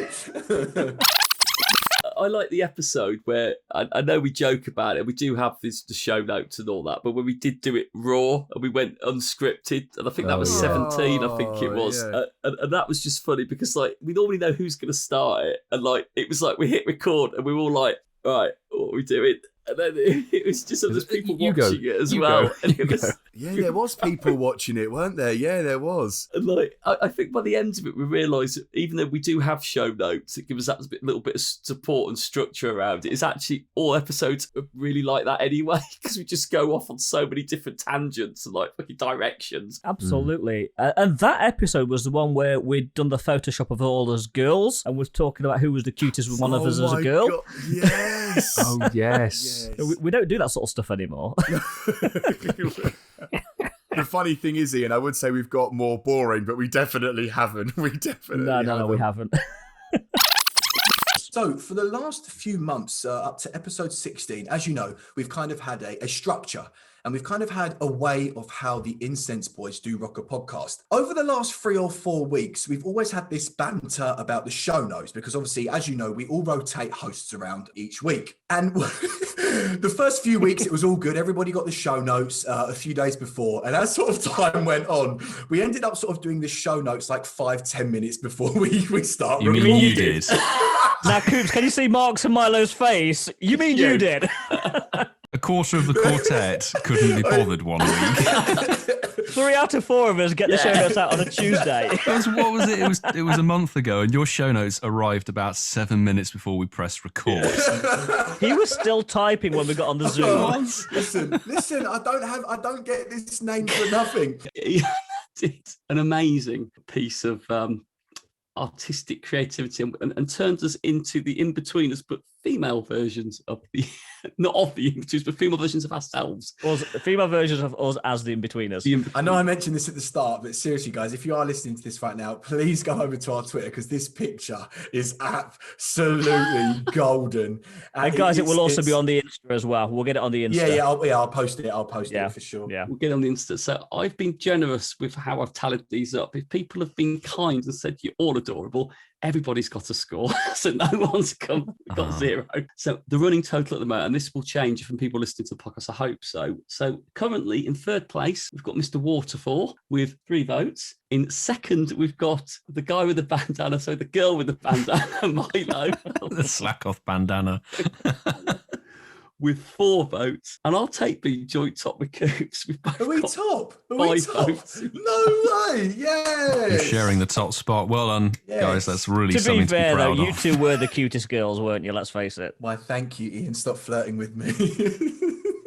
I like the episode where I know we joke about it. We do have the show notes and all that, but when we did do it raw and we went unscripted, and I think that was 17. I think it was, and that was just funny because like we normally know who's going to start it, and like it was like we hit record and we were all like, right, what are we doing? And then it was just there's people watching it as well. And it was, yeah, there was people watching it, weren't there? Yeah, there was. And like, I think by the end of it, we realised that even though we do have show notes, it gives us that little bit of support and structure around it. It's actually all episodes are really like that anyway, because we just go off on so many different tangents and like fucking directions. Absolutely. And that episode was the one where we'd done the Photoshop of all us girls and was talking about who was the cutest one of us as a girl. God. Yes. Oh, yes. We don't do that sort of stuff anymore. The funny thing is, Ian, I would say we've got more boring, but we definitely haven't. We haven't. So for the last few months, up to episode 16, as you know, we've kind of had a structure. And we've kind of had a way of how the Incensed boys do rock a podcast. Over the last 3 or 4 weeks, we've always had this banter about the show notes, because obviously, as you know, we all rotate hosts around each week. And the first few weeks, it was all good. Everybody got the show notes a few days before. And as sort of time went on, we ended up sort of doing the show notes like 5-10 minutes before we start recording. You mean you did? Now, Coops, can you see Mark's and Milo's face? You mean you did? A quarter of the quartet couldn't be bothered one week. 3 out of 4 of us get the show notes out on a Tuesday. What was it? It was a month ago, and your show notes arrived about 7 minutes before we pressed record. He was still typing when we got on the Zoom. Listen. I don't get this name for nothing. It's an amazing piece of artistic creativity and turns us into the in-betweeners, but female versions of the, not of the in-betweeners, but female versions of ourselves. Female versions of us as the in-betweeners. I know I mentioned this at the start, but seriously, guys, if you are listening to this right now, please go over to our Twitter because this picture is absolutely golden. And guys, it will also be on the Insta as well. We'll get it on the Insta. I'll post it. I'll post it for sure. Yeah, we'll get on the Insta. So I've been generous with how I've tallied these up. If people have been kind and said you're all adorable, everybody's got a score, so no one's got 0. So the running total at the moment, and this will change from people listening to the podcast, I hope so. So currently in 3rd place, we've got Mr. Waterfall with 3 votes. In 2nd, we've got the guy with the bandana, so the girl with the bandana, Milo. The slack off bandana. With 4 votes, and I'll take the joint top with Coops. Are we top? 5 votes. No way! Yay! You're sharing the top spot. Well done, guys. That's really something to be proud of. To be fair, though, you two were the cutest girls, weren't you? Let's face it. Why, thank you, Ian. Stop flirting with me.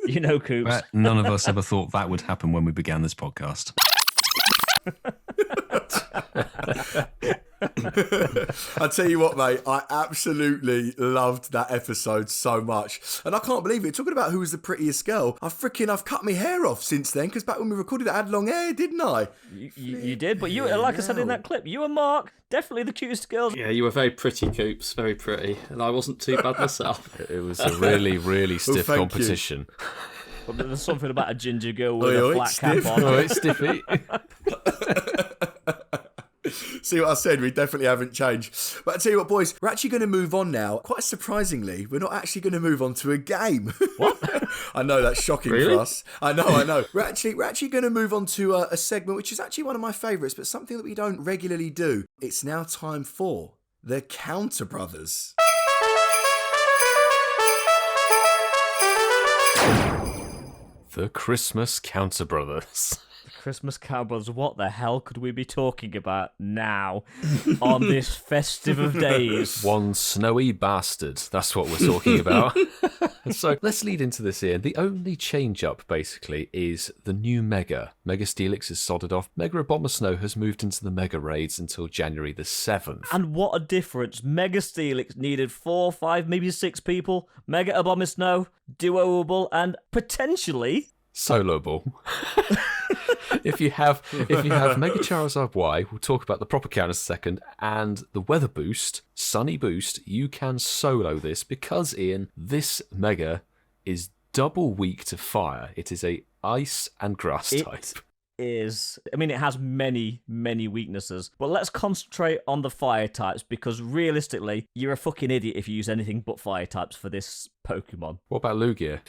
You know, Coops. But none of us ever thought that would happen when we began this podcast. I tell you what, mate, I absolutely loved that episode so much. And I can't believe it. Talking about who was the prettiest girl, I've cut my hair off since then, because back when we recorded it, I had long hair, didn't I? You did, but you, like I said in that clip, you and Mark, definitely the cutest girls. Yeah, you were very pretty, Coops, very pretty. And I wasn't too bad myself. It was a really, really stiff competition. But there's something about a ginger girl with a flat cap on. Oh, it's stiffy. See what I said? We definitely haven't changed. But I tell you what, boys, we're actually going to move on now. Quite surprisingly, we're not actually going to move on to a game. What? I know that's shocking really? For us. I know. We're actually going to move on to a segment which is actually one of my favourites, but something that we don't regularly do. It's now time for the Counter Brothers. The Christmas Counter Brothers. Christmas Cowboys, what the hell could we be talking about now on this festive of days? One snowy bastard. That's what we're talking about. So let's lead into this, Ian. The only change-up, basically, is the new Mega. Mega Steelix is sodded off. Mega Abomasnow has moved into the Mega Raids until January the 7th. And what a difference. Mega Steelix needed 4, 5, maybe 6 people. Mega Abomasnow, duoable, and potentially... soloable. If you have Mega Charizard Y, we'll talk about the proper count in a second, and the weather boost, Sunny Boost, you can solo this because, Ian, this Mega is double weak to fire. It is a ice and grass type. It has many, many weaknesses, but let's concentrate on the fire types because realistically, you're a fucking idiot if you use anything but fire types for this Pokemon. What about Lugia?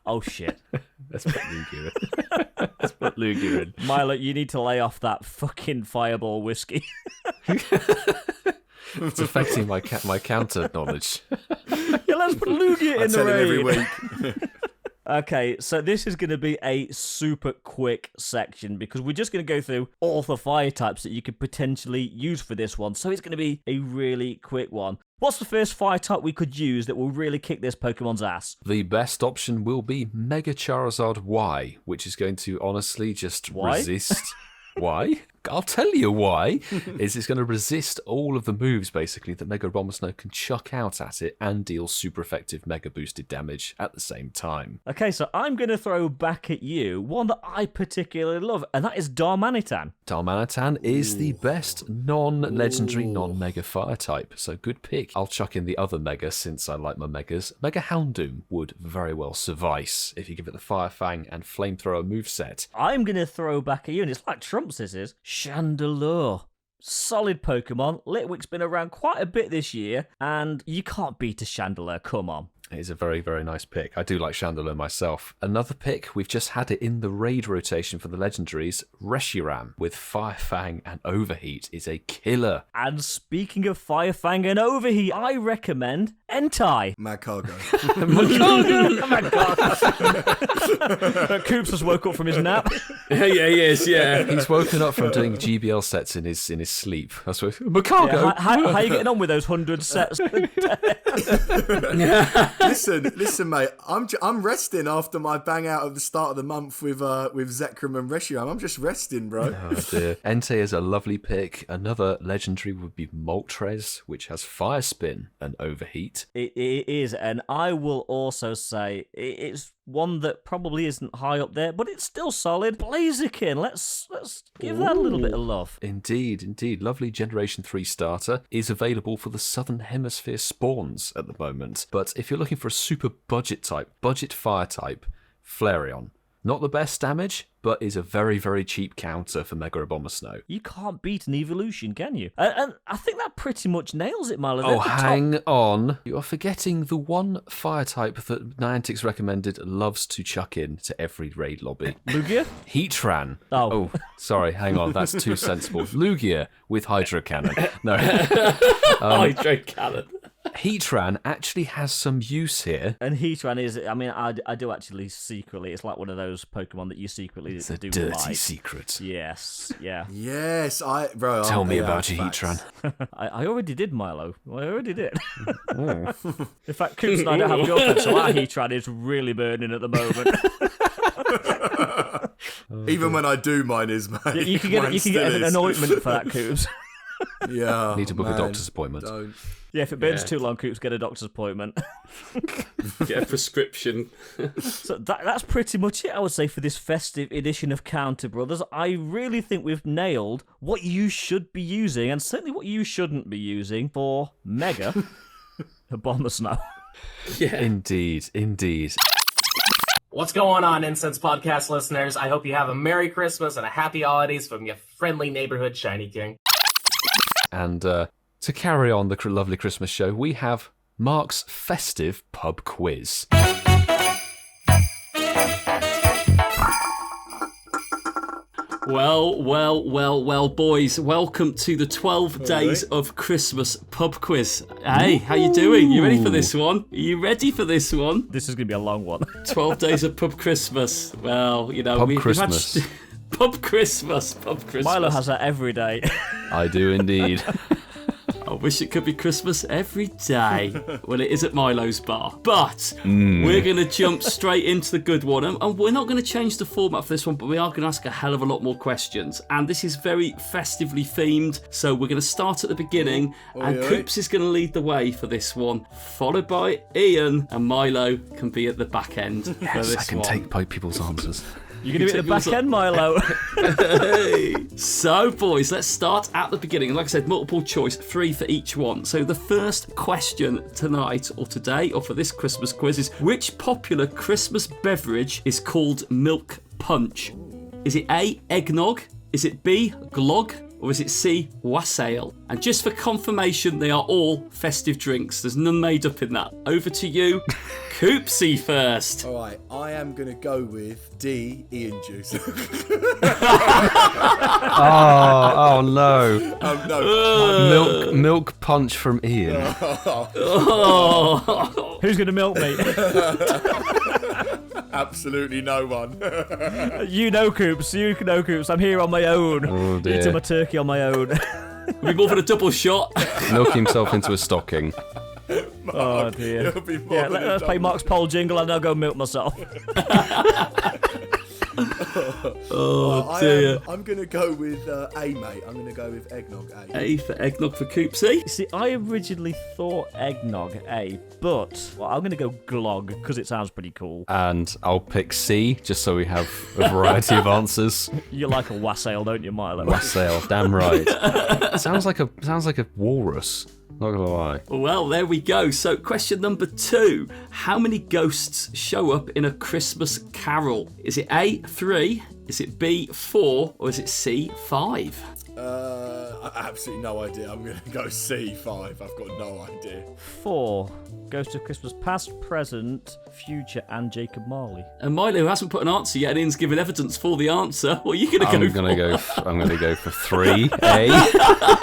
Oh shit. Let's put Lugia in. Milo, you need to lay off that fucking fireball whiskey. It's affecting my counter knowledge. Yeah, let's put Lugia in the raid. Every week. Okay, so this is going to be a super quick section because we're just going to go through all the fire types that you could potentially use for this one. So it's going to be a really quick one. What's the first fire type we could use that will really kick this Pokemon's ass? The best option will be Mega Charizard Y, which is going to honestly just resist... Why? I'll tell you why. It's going to resist all of the moves, basically, that Mega Abomasnow can chuck out at it and deal super effective Mega boosted damage at the same time. Okay, so I'm going to throw back at you one that I particularly love, and that is Darmanitan. Darmanitan is the best non-legendary, non-Mega fire type, so good pick. I'll chuck in the other Mega since I like my Megas. Mega Houndoom would very well suffice if you give it the Fire Fang and Flamethrower moveset. I'm going to throw back at you, and it's like Trump's this is. Chandelure. Solid Pokemon. Litwick's been around quite a bit this year, and you can't beat a Chandelure, come on. It is a very, very nice pick. I do like Chandelure myself. Another pick, we've just had it in the raid rotation for the legendaries. Reshiram with Firefang and Overheat is a killer. And speaking of Firefang and Overheat, I recommend Entai. Mad Cargo. Coops has woke up from his nap. Yeah, he is, yeah. He's woken up from doing GBL sets in his sleep. That's what. Macargo. Yeah, how are you getting on with those 100 sets? Listen, mate. I'm resting after my bang out at the start of the month with Zekrom and Reshiram. I'm just resting, bro. Oh dear. Entei is a lovely pick. Another legendary would be Moltres, which has Fire Spin and Overheat. It is, and I will also say it's one that probably isn't high up there, but it's still solid. Blaziken, let's give that a little bit of love. Indeed. Lovely Generation 3 starter is available for the Southern Hemisphere spawns at the moment. But if you're looking for a super budget fire type, Flareon. Not the best damage, but is a very, very cheap counter for Mega Abomasnow. You can't beat an evolution, can you? And I think that pretty much nails it, Milo. Oh, hang on. You are forgetting the one fire type that Niantic's recommended loves to chuck in to every raid lobby. Lugia? Heatran. Oh, sorry, hang on. That's too sensible. Lugia with Hydro Cannon. No. Hydro Cannon. Heatran actually has some use here. And Heatran is, I mean, I do actually secretly, it's like one of those Pokemon that you secretly it's a do dirty like. secret. Yes, yeah. Yes, Tell me about your Heatran. I already did, Milo. I already did. In fact, Coops and I don't have girlfriend, so our Heatran is really burning at the moment. Even when I do, mine is, mate. Yeah, you can get an ointment for that, Coops. Yeah. Need to book a doctor's appointment. Don't. Yeah, if it burns too long, Coops, get a doctor's appointment. Get a prescription. So that's pretty much it, I would say, for this festive edition of Counter Brothers. I really think we've nailed what you should be using, and certainly what you shouldn't be using for Mega Abomasnow. Yeah. Indeed. What's going on, Incensed Podcast listeners? I hope you have a Merry Christmas and a Happy Holidays from your friendly neighborhood Shiny King. And to carry on the lovely Christmas show, we have Mark's festive pub quiz. Well, boys. Welcome to the 12 Days of Christmas pub quiz. Hey, how you doing? You ready for this one? Are you ready for this one? This is going to be a long one. 12 Days of Pub Christmas. Well, you know, Pub Christmas. Pub Christmas. Milo has that every day. I do indeed. I wish it could be Christmas every day. Well, it is at Milo's bar. But we're going to jump straight into the good one. And we're not going to change the format for this one, but we are going to ask a hell of a lot more questions. And this is very festively themed. So we're going to start at the beginning. And Coops is going to lead the way for this one, followed by Ian. And Milo can be at the back end for this I can take people's answers. You're going to be at the back end, Milo. Hey. So, boys, let's start at the beginning. Like I said, multiple choice, 3 for each one. So the first question tonight or today or for this Christmas quiz is, which popular Christmas beverage is called milk punch? Is it A, eggnog? Is it B, glog? Or is it C, wassail? And just for confirmation, they are all festive drinks. There's none made up in that. Over to you, Coopsy first. All right, I am going to go with D, Ian Juice. Oh no. No. Milk punch from Ian. Oh. Who's going to milk me? Absolutely no one. You know, Coops. I'm here on my own. Oh dear. Eating my turkey on my own. We're more for a double shot. Milk himself into a stocking. Oh dear. Yeah, let's play Mark's poll jingle and I'll go milk myself. Oh dear. I'm going to go with A, mate. I'm going to go with eggnog A. A for eggnog for Coopsy. See, I originally thought eggnog A, but I'm going to go glog because it sounds pretty cool. And I'll pick C, just so we have a variety of answers. You like a wassail, don't you, Milo? Wassail, damn right. sounds like a walrus. Not gonna lie. Well, there we go. So, question number 2. How many ghosts show up in a Christmas carol? Is it A, 3? Is it B, 4? Or is it C, 5? Absolutely no idea. I'm going to go C5. I've got no idea. 4. Ghost of Christmas Past, Present, Future, and Jacob Marley. And Milo, who hasn't put an answer yet and Ian's given evidence for the answer, what are you going to go for? I'm going to go for 3. A.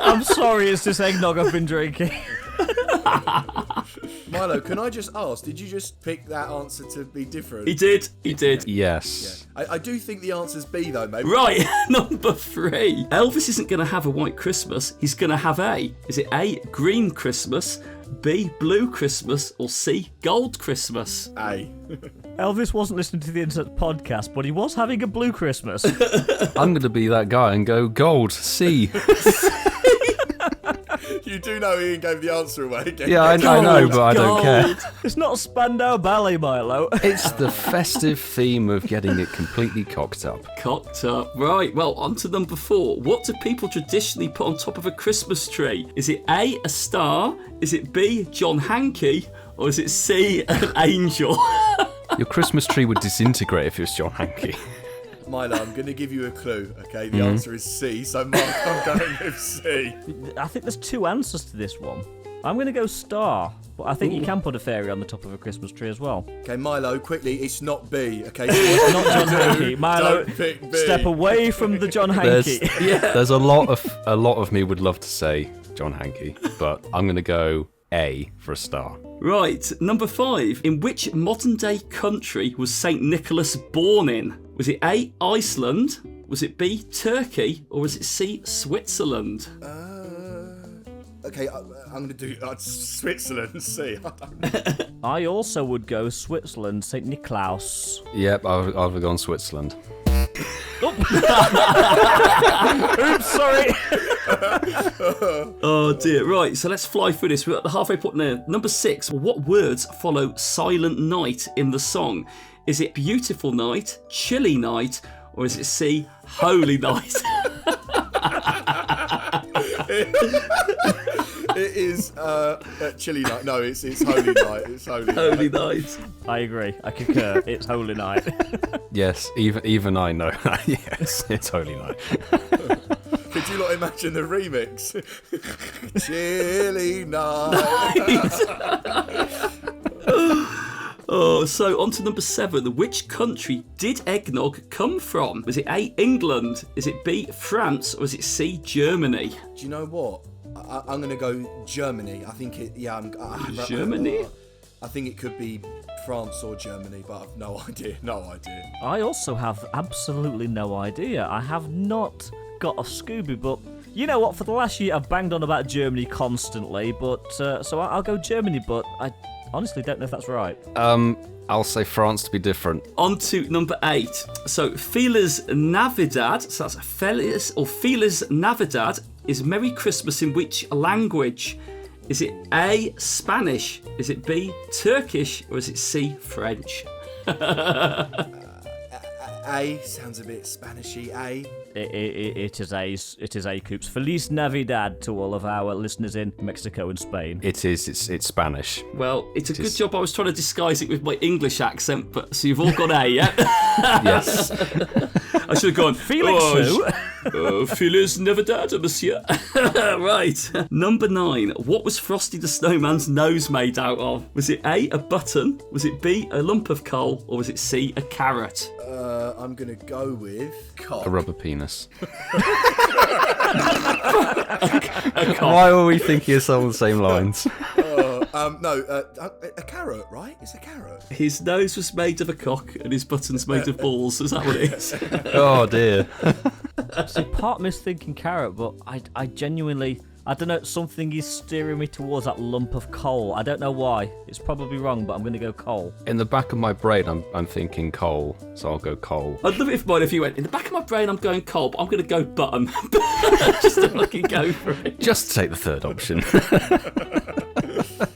I'm sorry, it's this eggnog I've been drinking. Milo, can I just ask, did you just pick that answer to be different? He did. Yes. Yeah. I do think the answer's B, though, maybe. Right, number 3. Elvis isn't going to have a white Christmas, he's going to have a. Is it A, green Christmas, B, blue Christmas, or C, gold Christmas? A. Elvis wasn't listening to the Incensed podcast, but he was having a blue Christmas. I'm going to be that guy and go gold, C. You do know Ian gave the answer away again. Yeah, I know, but I don't care. It's not Spandau Ballet, Milo. It's the festive theme of getting it completely cocked up. Cocked up. Right, well, on to number 4. What do people traditionally put on top of a Christmas tree? Is it A, a star? Is it B, John Hankey? Or is it C, an angel? Your Christmas tree would disintegrate if it was John Hankey. Milo, I'm going to give you a clue, okay? The answer is C, so Mark, I'm going with C. I think there's 2 answers to this one. I'm going to go star, but I think you can put a fairy on the top of a Christmas tree as well. Okay, Milo, quickly, it's not B, okay? It's not John Hankey. Milo, don't pick B. Step away from the John Hankey. There's a lot of me would love to say John Hankey, but I'm going to go A for a star. Right, number 5. In which modern-day country was St. Nicholas born in? Was it A, Iceland? Was it B, Turkey? Or was it C, Switzerland? Okay, I'm going to do Switzerland, C. I don't know. I also would go Switzerland, St. Niklaus. Yep, I'll have gone Switzerland. Oops, sorry. Oh dear. Right, so let's fly through this. We're at the halfway point now. Number 6. What words follow Silent Night in the song? Is it beautiful night, chilly night, or is it C, holy night? It is chilly night. No, it's holy night. It's holy night. I agree. I concur. It's holy night. Yes, even I know. Yes, it's holy night. Could you not imagine the remix? Chilly night. Oh, so on to number 7. Which country did eggnog come from? Was it A, England? Is it B, France? Or is it C, Germany? Do you know what? I'm going to go Germany. I think it, Germany? I think it could be France or Germany, but I've no idea. I also have absolutely no idea. I have not got a Scooby, but you know what? For the last year, I've banged on about Germany constantly, but so I'll go Germany, but I honestly don't know if that's right. I'll say France to be different. On to number 8. So, Feliz Navidad, so that's Feliz Navidad, is Merry Christmas in which language? Is it A, Spanish? Is it B, Turkish? Or is it C, French? A sounds a bit Spanishy. A. It is A, Coops. Feliz Navidad to all of our listeners in Mexico and Spain. It's Spanish. Well, it's a good job I was trying to disguise it with my English accent, but so you've all got A, yeah? Yes. I should have gone, Felix Feliz Navidad, monsieur. Right. Number 9. What was Frosty the Snowman's nose made out of? Was it A, a button? Was it B, a lump of coal? Or was it C, a carrot? I'm going to go with cock. A rubber penis. Why were we thinking of some of the same lines? No, a carrot, right? It's a carrot. His nose was made of a cock and his button's made of balls. Is that what it is? Oh, dear. See, part of me is thinking carrot, but I genuinely... I don't know, something is steering me towards that lump of coal. I don't know why. It's probably wrong, but I'm going to go coal. In the back of my brain, I'm thinking coal, so I'll go coal. I'd love it if you went, in the back of my brain, I'm going coal, but I'm going to go button. Just to fucking go for it. Just take the third option.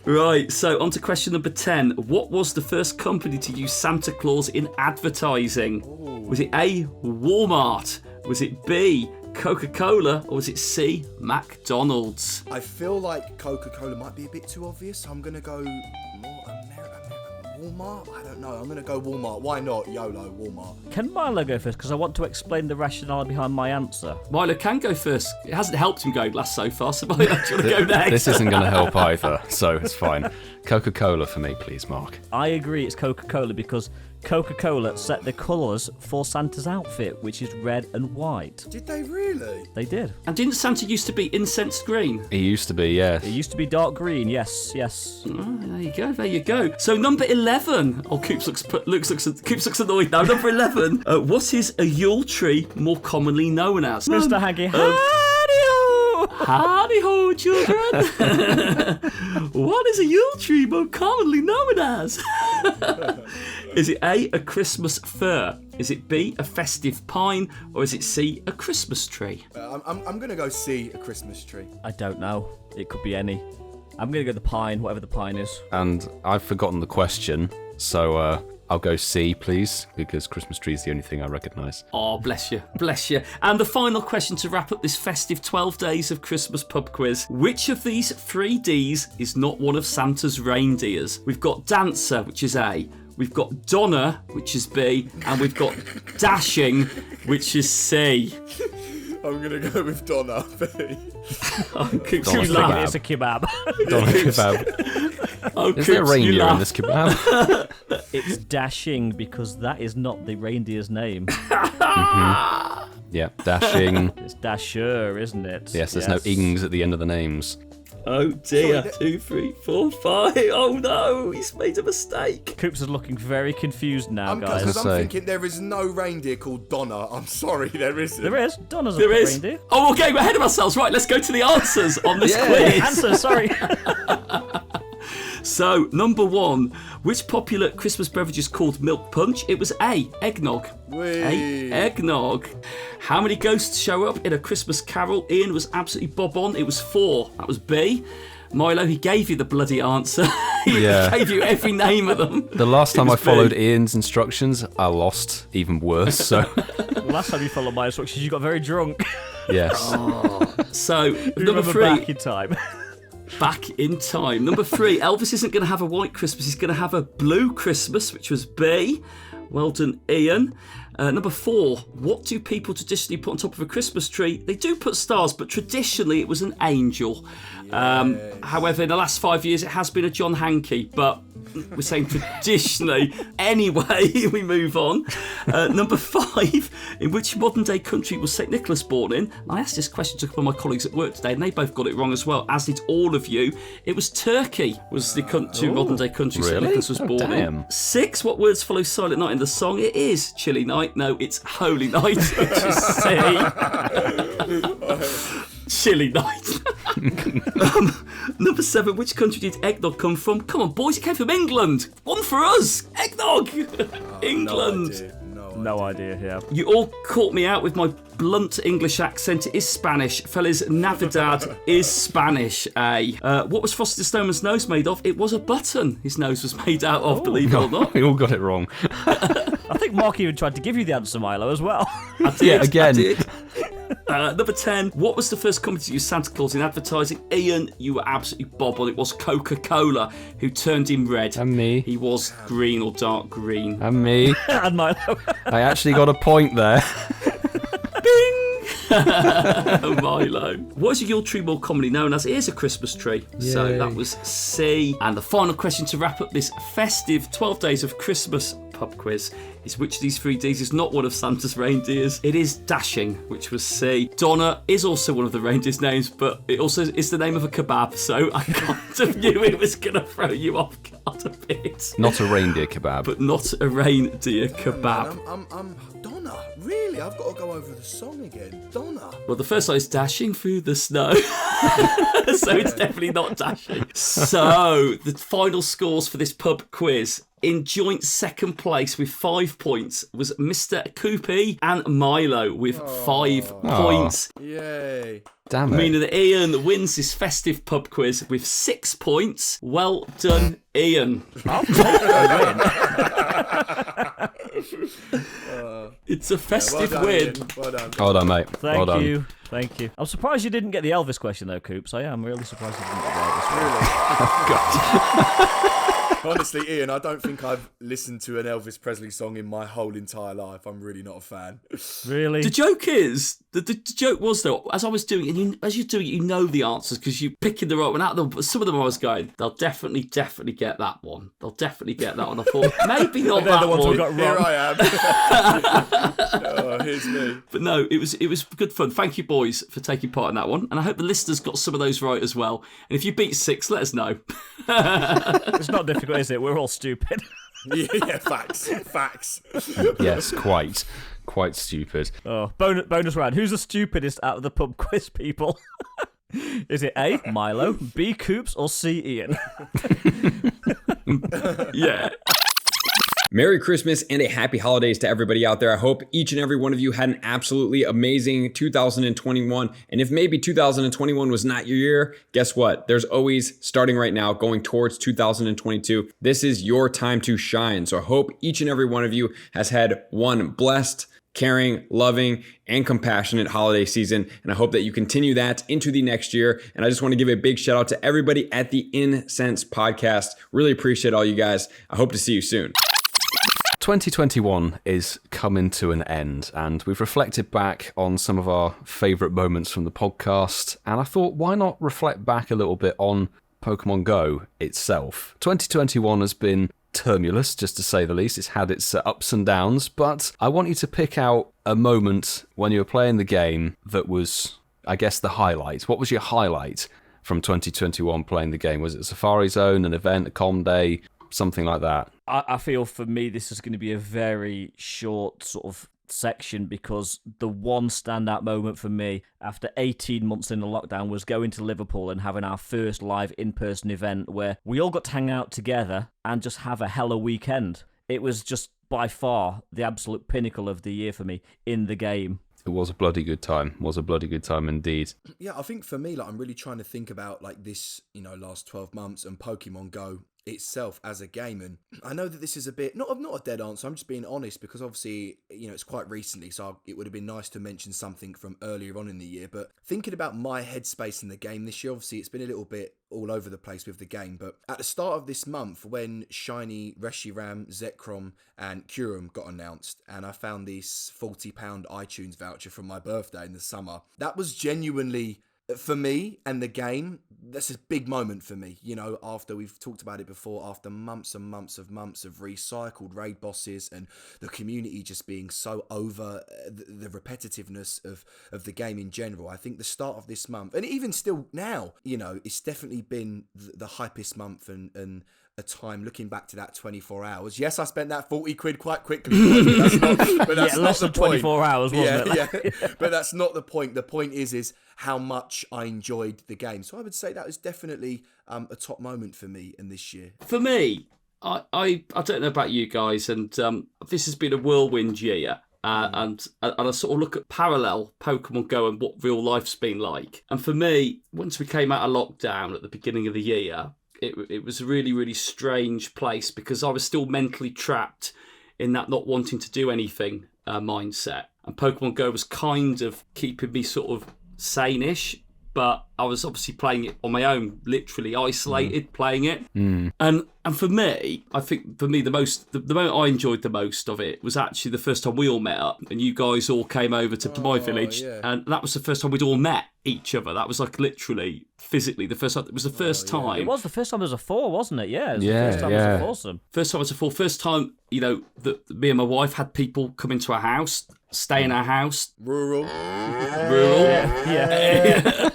Right, so on to question number 10. What was the first company to use Santa Claus in advertising? Ooh. Was it A, Walmart? Was it B, Coca-Cola, or was it C, McDonald's? I feel like Coca-Cola might be a bit too obvious, so I'm going to go more Walmart? I don't know. I'm going to go Walmart. Why not? YOLO, Walmart. Can Milo go first? Because I want to explain the rationale behind my answer. Milo can go first. It hasn't helped him go last so far, so Milo, do you want to go next? This isn't going to help either, so it's fine. Coca-Cola for me, please, Mark. I agree it's Coca-Cola because Coca-Cola set the colours for Santa's outfit, which is red and white. Did they really? They did. And didn't Santa used to be incensed green? He used to be, yeah. It used to be dark green, yes. Oh, there you go. So number 11. Oh, Coops looks annoyed now. Number 11. What is a Yule tree more commonly known as? Mr. Haggy. Howdy ho, children. What is a Yule tree more commonly known as? Is it A, a Christmas fir? Is it B, a festive pine? Or is it C, a Christmas tree? I'm going to go C, a Christmas tree. I don't know. It could be any. I'm going to go the pine, whatever the pine is. And I've forgotten the question, so I'll go C, please, because Christmas tree is the only thing I recognise. Oh, bless you. And the final question to wrap up this festive 12 days of Christmas pub quiz. Which of these 3 Ds is not one of Santa's reindeers? We've got Dancer, which is A. We've got Donna, which is B. And we've got Dashing, which is C. I'm going to go with Donna, B. It's a kebab. Donna kebab. Oh, is there a reindeer in this kebab? It's Dashing because that is not the reindeer's name. Mm-hmm. Yeah, Dashing. It's Dasher, isn't it? Yes, there's no ings at the end of the names. Oh dear, 2, 3, 4, 5. Oh no, he's made a mistake. Coops is looking very confused now, guys. Because I'm thinking there is no reindeer called Donna. I'm sorry, there isn't. There is. Donna's a reindeer. Oh, okay, we're ahead of ourselves. Right, let's go to the answers on this quiz. Answer, sorry. So, number 1, which popular Christmas beverage is called milk punch? It was A, eggnog. A, eggnog. How many ghosts show up in A Christmas Carol? Ian was absolutely bob on. It was 4. That was B. Milo, he gave you the bloody answer. He gave you every name of them. The last time I followed Ian's instructions, I lost. Even worse, so... Last time you followed my instructions, you got very drunk. Yes. So, number 3. Back in time. Back in time. Number 3, Elvis isn't going to have a white Christmas, he's going to have a blue Christmas, which was B. Well done, Ian. Number 4, what do people traditionally put on top of a Christmas tree? They do put stars, but traditionally it was an angel. However, in the last 5 years it has been a John Hankey, but we're saying traditionally. Anyway, we move on. Number 5, in which modern day country was St. Nicholas born in? I asked this question to a couple of my colleagues at work today, and they both got it wrong as well, as did all of you. It was Turkey, was the modern day country St. Nicholas was born in. 6, what words follow Silent Night in the song? It is Chilly Night. No, it's Holy Night, which is C. Chilly Night. Number 7, which country did eggnog come from? Come on, boys, it came from England. One for us. Eggnog. England. No idea, yeah. You all caught me out with my blunt English accent. It is Spanish. Fellas, Navidad is Spanish, what was Frosty the Snowman's nose made of? It was a button his nose was made out of, believe it or not. We all got it wrong. I think Mark even tried to give you the answer, Milo, as well. I did. Number 10, what was the first company to use Santa Claus in advertising? Ian, you were absolutely bob on. It was Coca-Cola, who turned him red. And me. He was green or dark green. And me. And Milo. I actually got a point there. Bing! Milo. What is a Yule tree more commonly known as? It is a Christmas tree. Yay. So that was C. And the final question to wrap up this festive 12 days of Christmas pub quiz is which of these 3 Ds is not one of Santa's reindeers? It is Dashing, which was C. Donna is also one of the reindeer's names, but it also is the name of a kebab, so I kind of knew it was going to throw you off guard a bit. Not a reindeer kebab. But not a reindeer kebab. Man, I'm Donna. Really? I've got to go over the song again. Donna. Well, the first line is Dashing Through the Snow. So it's definitely not Dashing. So, the final scores for this pub quiz. In joint second place with 5 points was Mr. Coopy and Milo with 5 points. Yay. Damn it. Meaning that Ian wins this festive pub quiz with 6 points. Well done, Ian. I'll take a win. It's a festive win. Well done. Well done, mate. Thank you. Thank you. I'm surprised you didn't get the Elvis question, though, Coops. I am really surprised you didn't get the Elvis question. Really? Oh, God. Honestly, Ian, I don't think I've listened to an Elvis Presley song in my whole entire life. I'm really not a fan. Really? The joke is, the joke was though, as I was doing it, and as you're doing it, you know the answers because you're picking the right one out of them. But some of them I was going, they'll definitely get that one. They'll definitely get that one. I thought, maybe not that the ones one. we got wrong. Here I am. Oh, here's me. But no, it was good fun. Thank you, boys, for taking part in that one. And I hope the listeners got some of those right as well. And if you beat 6, let us know. It's not difficult, is it? We're all stupid. Yeah, facts. Yes, quite stupid. Oh, bonus round. Who's the stupidest out of the pub quiz people? Is it A, Milo, B, Coops, or C, Ian? Yeah. Merry Christmas and a happy holidays to everybody out there. I hope each and every one of you had an absolutely amazing 2021. And if maybe 2021 was not your year, guess what? There's always, starting right now, going towards 2022. This is your time to shine. So I hope each and every one of you has had one blessed, caring, loving, and compassionate holiday season. And I hope that you continue that into the next year. And I just want to give a big shout out to everybody at the Incensed podcast. Really appreciate all you guys. I hope to see you soon. 2021 is coming to an end, and we've reflected back on some of our favourite moments from the podcast, and I thought, why not reflect back a little bit on Pokemon Go itself? 2021 has been tumultuous, just to say the least. It's had its ups and downs, but I want you to pick out a moment when you were playing the game that was, I guess, the highlight. What was your highlight from 2021 playing the game? Was it a Safari Zone, an event, a comm day, something like that? I feel for me this is going to be a very short sort of section because the one standout moment for me after 18 months in the lockdown was going to Liverpool and having our first live in-person event where we all got to hang out together and just have a hella weekend. It was just by far the absolute pinnacle of the year for me in the game. It was a bloody good time. Indeed. Yeah, I think for me, like, I'm really trying to think about like this, last 12 months and Pokemon Go itself as a game. And I know that this is a bit not a dead answer. I'm just being honest because obviously it's quite recently, so it would have been nice to mention something from earlier on in the year. But thinking about my headspace in the game this year, obviously it's been a little bit all over the place with the game. But at the start of this month, when Shiny, Reshiram, Zekrom, and Kyurem got announced, and I found this £40 iTunes voucher from my birthday in the summer, that was genuinely, for me and the game, that's a big moment for me. After we've talked about it before, after months and months of recycled raid bosses and the community just being so over the repetitiveness of the game in general, I think the start of this month, and even still now, it's definitely been the hypest month and a time looking back to that 24 hours. Yes, I spent that 40 quid quite quickly, but that's less than 24 hours, wasn't it? Yeah, but that's not the point. The point is how much I enjoyed the game. So I would say that was definitely a top moment for me in this year. For me, I don't know about you guys, and this has been a whirlwind year. And I sort of look at parallel Pokemon Go and what real life's been like. And for me, once we came out of lockdown at the beginning of the year, it was a really, really strange place because I was still mentally trapped in that not wanting to do anything mindset. And Pokemon Go was kind of keeping me sort of sane-ish, but I was obviously playing it on my own, literally isolated, playing it. And for me, I think the moment I enjoyed the most of it was actually the first time we all met up and you guys all came over to my village. Yeah. And that was the first time we'd all met each other. That was like literally, physically, the first time. It was the first time. It was the first time there was a 4, wasn't it? Yeah, it was the first time there was a foursome. First time it was a 4. First time, that me and my wife had people come into our house, stay in our house. Rural. Yeah.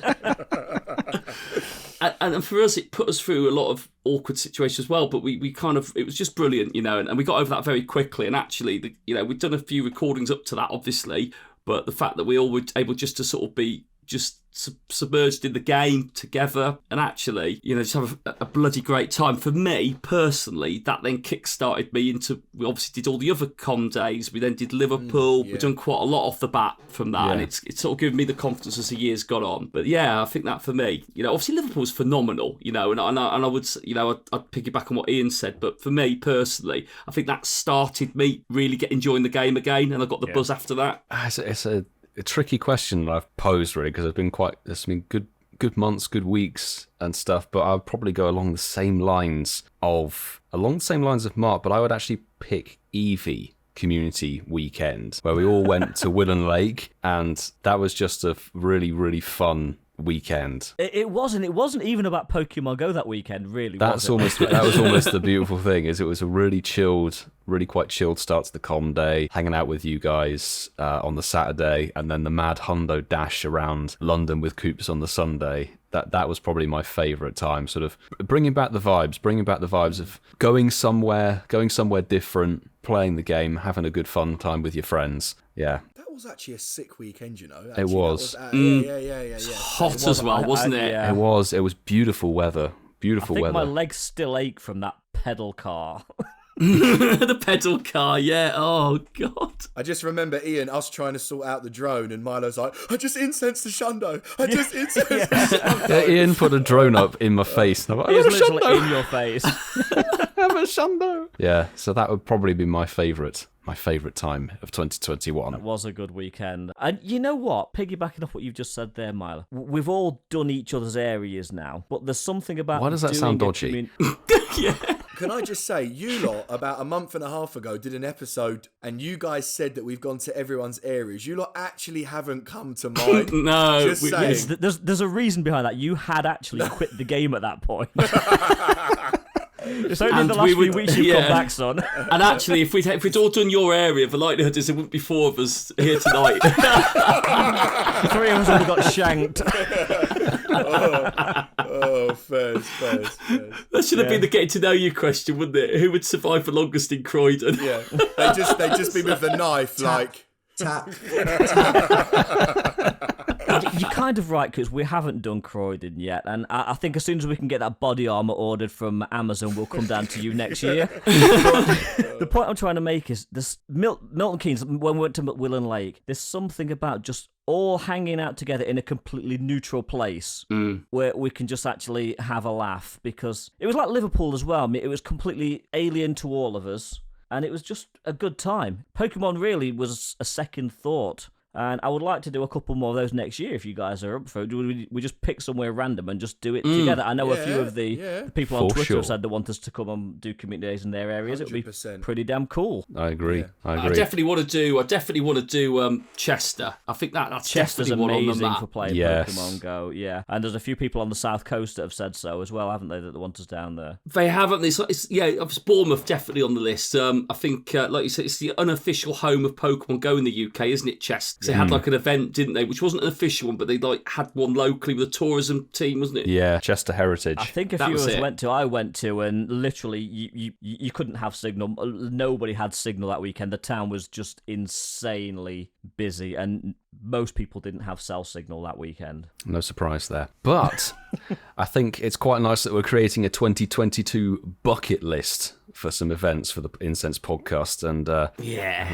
And for us, it put us through a lot of awkward situations as well, but we kind of, it was just brilliant, and we got over that very quickly. And actually, we'd done a few recordings up to that, obviously, but the fact that we all were able just to sort of be just submerged in the game together and actually, just have a bloody great time. For me, personally, that then kick-started me into, we obviously did all the other comm days, we then did Liverpool, we've done quite a lot off the bat from that, and it's sort of given me the confidence as the years got on. But yeah, I think that for me, obviously Liverpool was phenomenal, and I would, I'd piggyback on what Ian said, but for me personally, I think that started me really enjoying the game again, and I got the buzz after that. It's a tricky question that I've posed really because there's been good months, good weeks and stuff, but I would probably go along the same lines of Mark, but I would actually pick Eevee Community Weekend, where we all went to Willen Lake, and that was just a really, really fun weekend. It wasn't even about Pokemon Go that weekend, really. That was almost the beautiful thing, is it was a really quite chilled start to the com day, hanging out with you guys on the Saturday, and then the mad hundo dash around London with Coops on the Sunday. That was probably my favourite time, sort of bringing back the vibes of going somewhere different, playing the game, having a good fun time with your friends. Yeah. That was actually a sick weekend, you know. It was. Yeah. Hot as well, wasn't it? Yeah. It was beautiful weather. I think my legs still ache from that pedal car. The pedal car, yeah. Oh, God. I just remember us trying to sort out the drone, and Milo's like, I just incensed the shundo. I just incensed the shundo. Yeah, Ian put a drone up in my face. And I'm like, it was literally in your face. Have a shundo. Yeah, so that would probably be my favourite time of 2021. That was a good weekend. And you know what? Piggybacking off what you've just said there, Milo, we've all done each other's areas now, but there's something about... Why does that sound dodgy? Yeah. Can I just say, you lot, about a month and a half ago, did an episode, and you guys said that we've gone to everyone's areas. You lot actually haven't come to mine. No. Just saying. There's a reason behind that. You had actually quit the game at that point. It's only in the last few weeks you've come back, son. And actually, if we'd all done your area, the likelihood is there wouldn't be 4 of us here tonight. 3 of us would have got shanked. Fairs. That should have been the getting to know you question, wouldn't it? Who would survive the longest in Croydon? Yeah, they'd just be with the knife, tap. You're kind of right, because we haven't done Croydon yet, and I think as soon as we can get that body armor ordered from Amazon, we'll come down to you next year. The point I'm trying to make is this: Milton Keynes, when we went to Willen Lake, there's something about just all hanging out together in a completely neutral place where we can just actually have a laugh, because it was like Liverpool as well. I mean, it was completely alien to all of us, and it was just a good time. Pokemon really was a second thought. And I would like to do a couple more of those next year if you guys are up for it. We just pick somewhere random and just do it together. I know a few of the people on Twitter have said they want us to come and do community days in their areas. 100%. It would be pretty damn cool. I agree. I definitely want to do Chester. I think that's Chester's amazing for playing yes. Pokemon Go. Yeah, and there's a few people on the South Coast that have said so as well, haven't they? That they want us down there. They haven't. It's Bournemouth definitely on the list. I think, like you said, it's the unofficial home of Pokemon Go in the UK, isn't it, Chester? They had like an event, didn't they? Which wasn't an official one, but they had one locally with a tourism team, wasn't it? Yeah, Chester Heritage. I think a few of us I went to, and literally you couldn't have signal. Nobody had signal that weekend. The town was just insanely busy, and most people didn't have cell signal that weekend. No surprise there. But I think it's quite nice that we're creating a 2022 bucket list for some events for the Incensed podcast, and I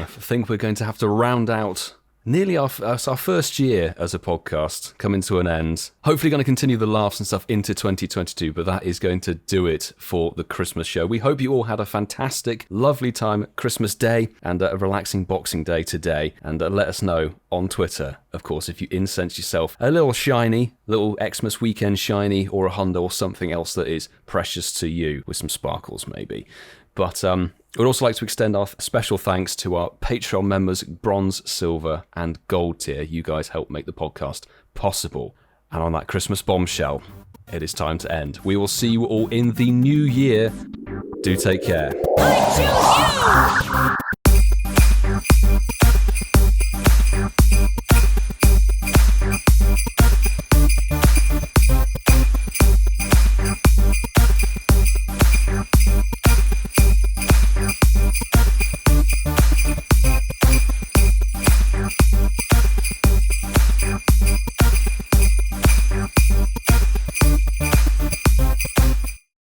think we're going to have to round out nearly our first year as a podcast coming to an end. Hopefully going to continue the laughs and stuff into 2022, but that is going to do it for the Christmas show. We hope you all had a fantastic, lovely time Christmas Day and a relaxing Boxing Day today. And let us know on Twitter, of course, if you incense yourself a little shiny, little Xmas weekend shiny, or a hundo or something else that is precious to you, with some sparkles maybe. But we'd also like to extend our special thanks to our Patreon members, Bronze, Silver, and Gold tier. You guys help make the podcast possible. And on that Christmas bombshell, it is time to end. We will see you all in the new year. Do take care. I choose you!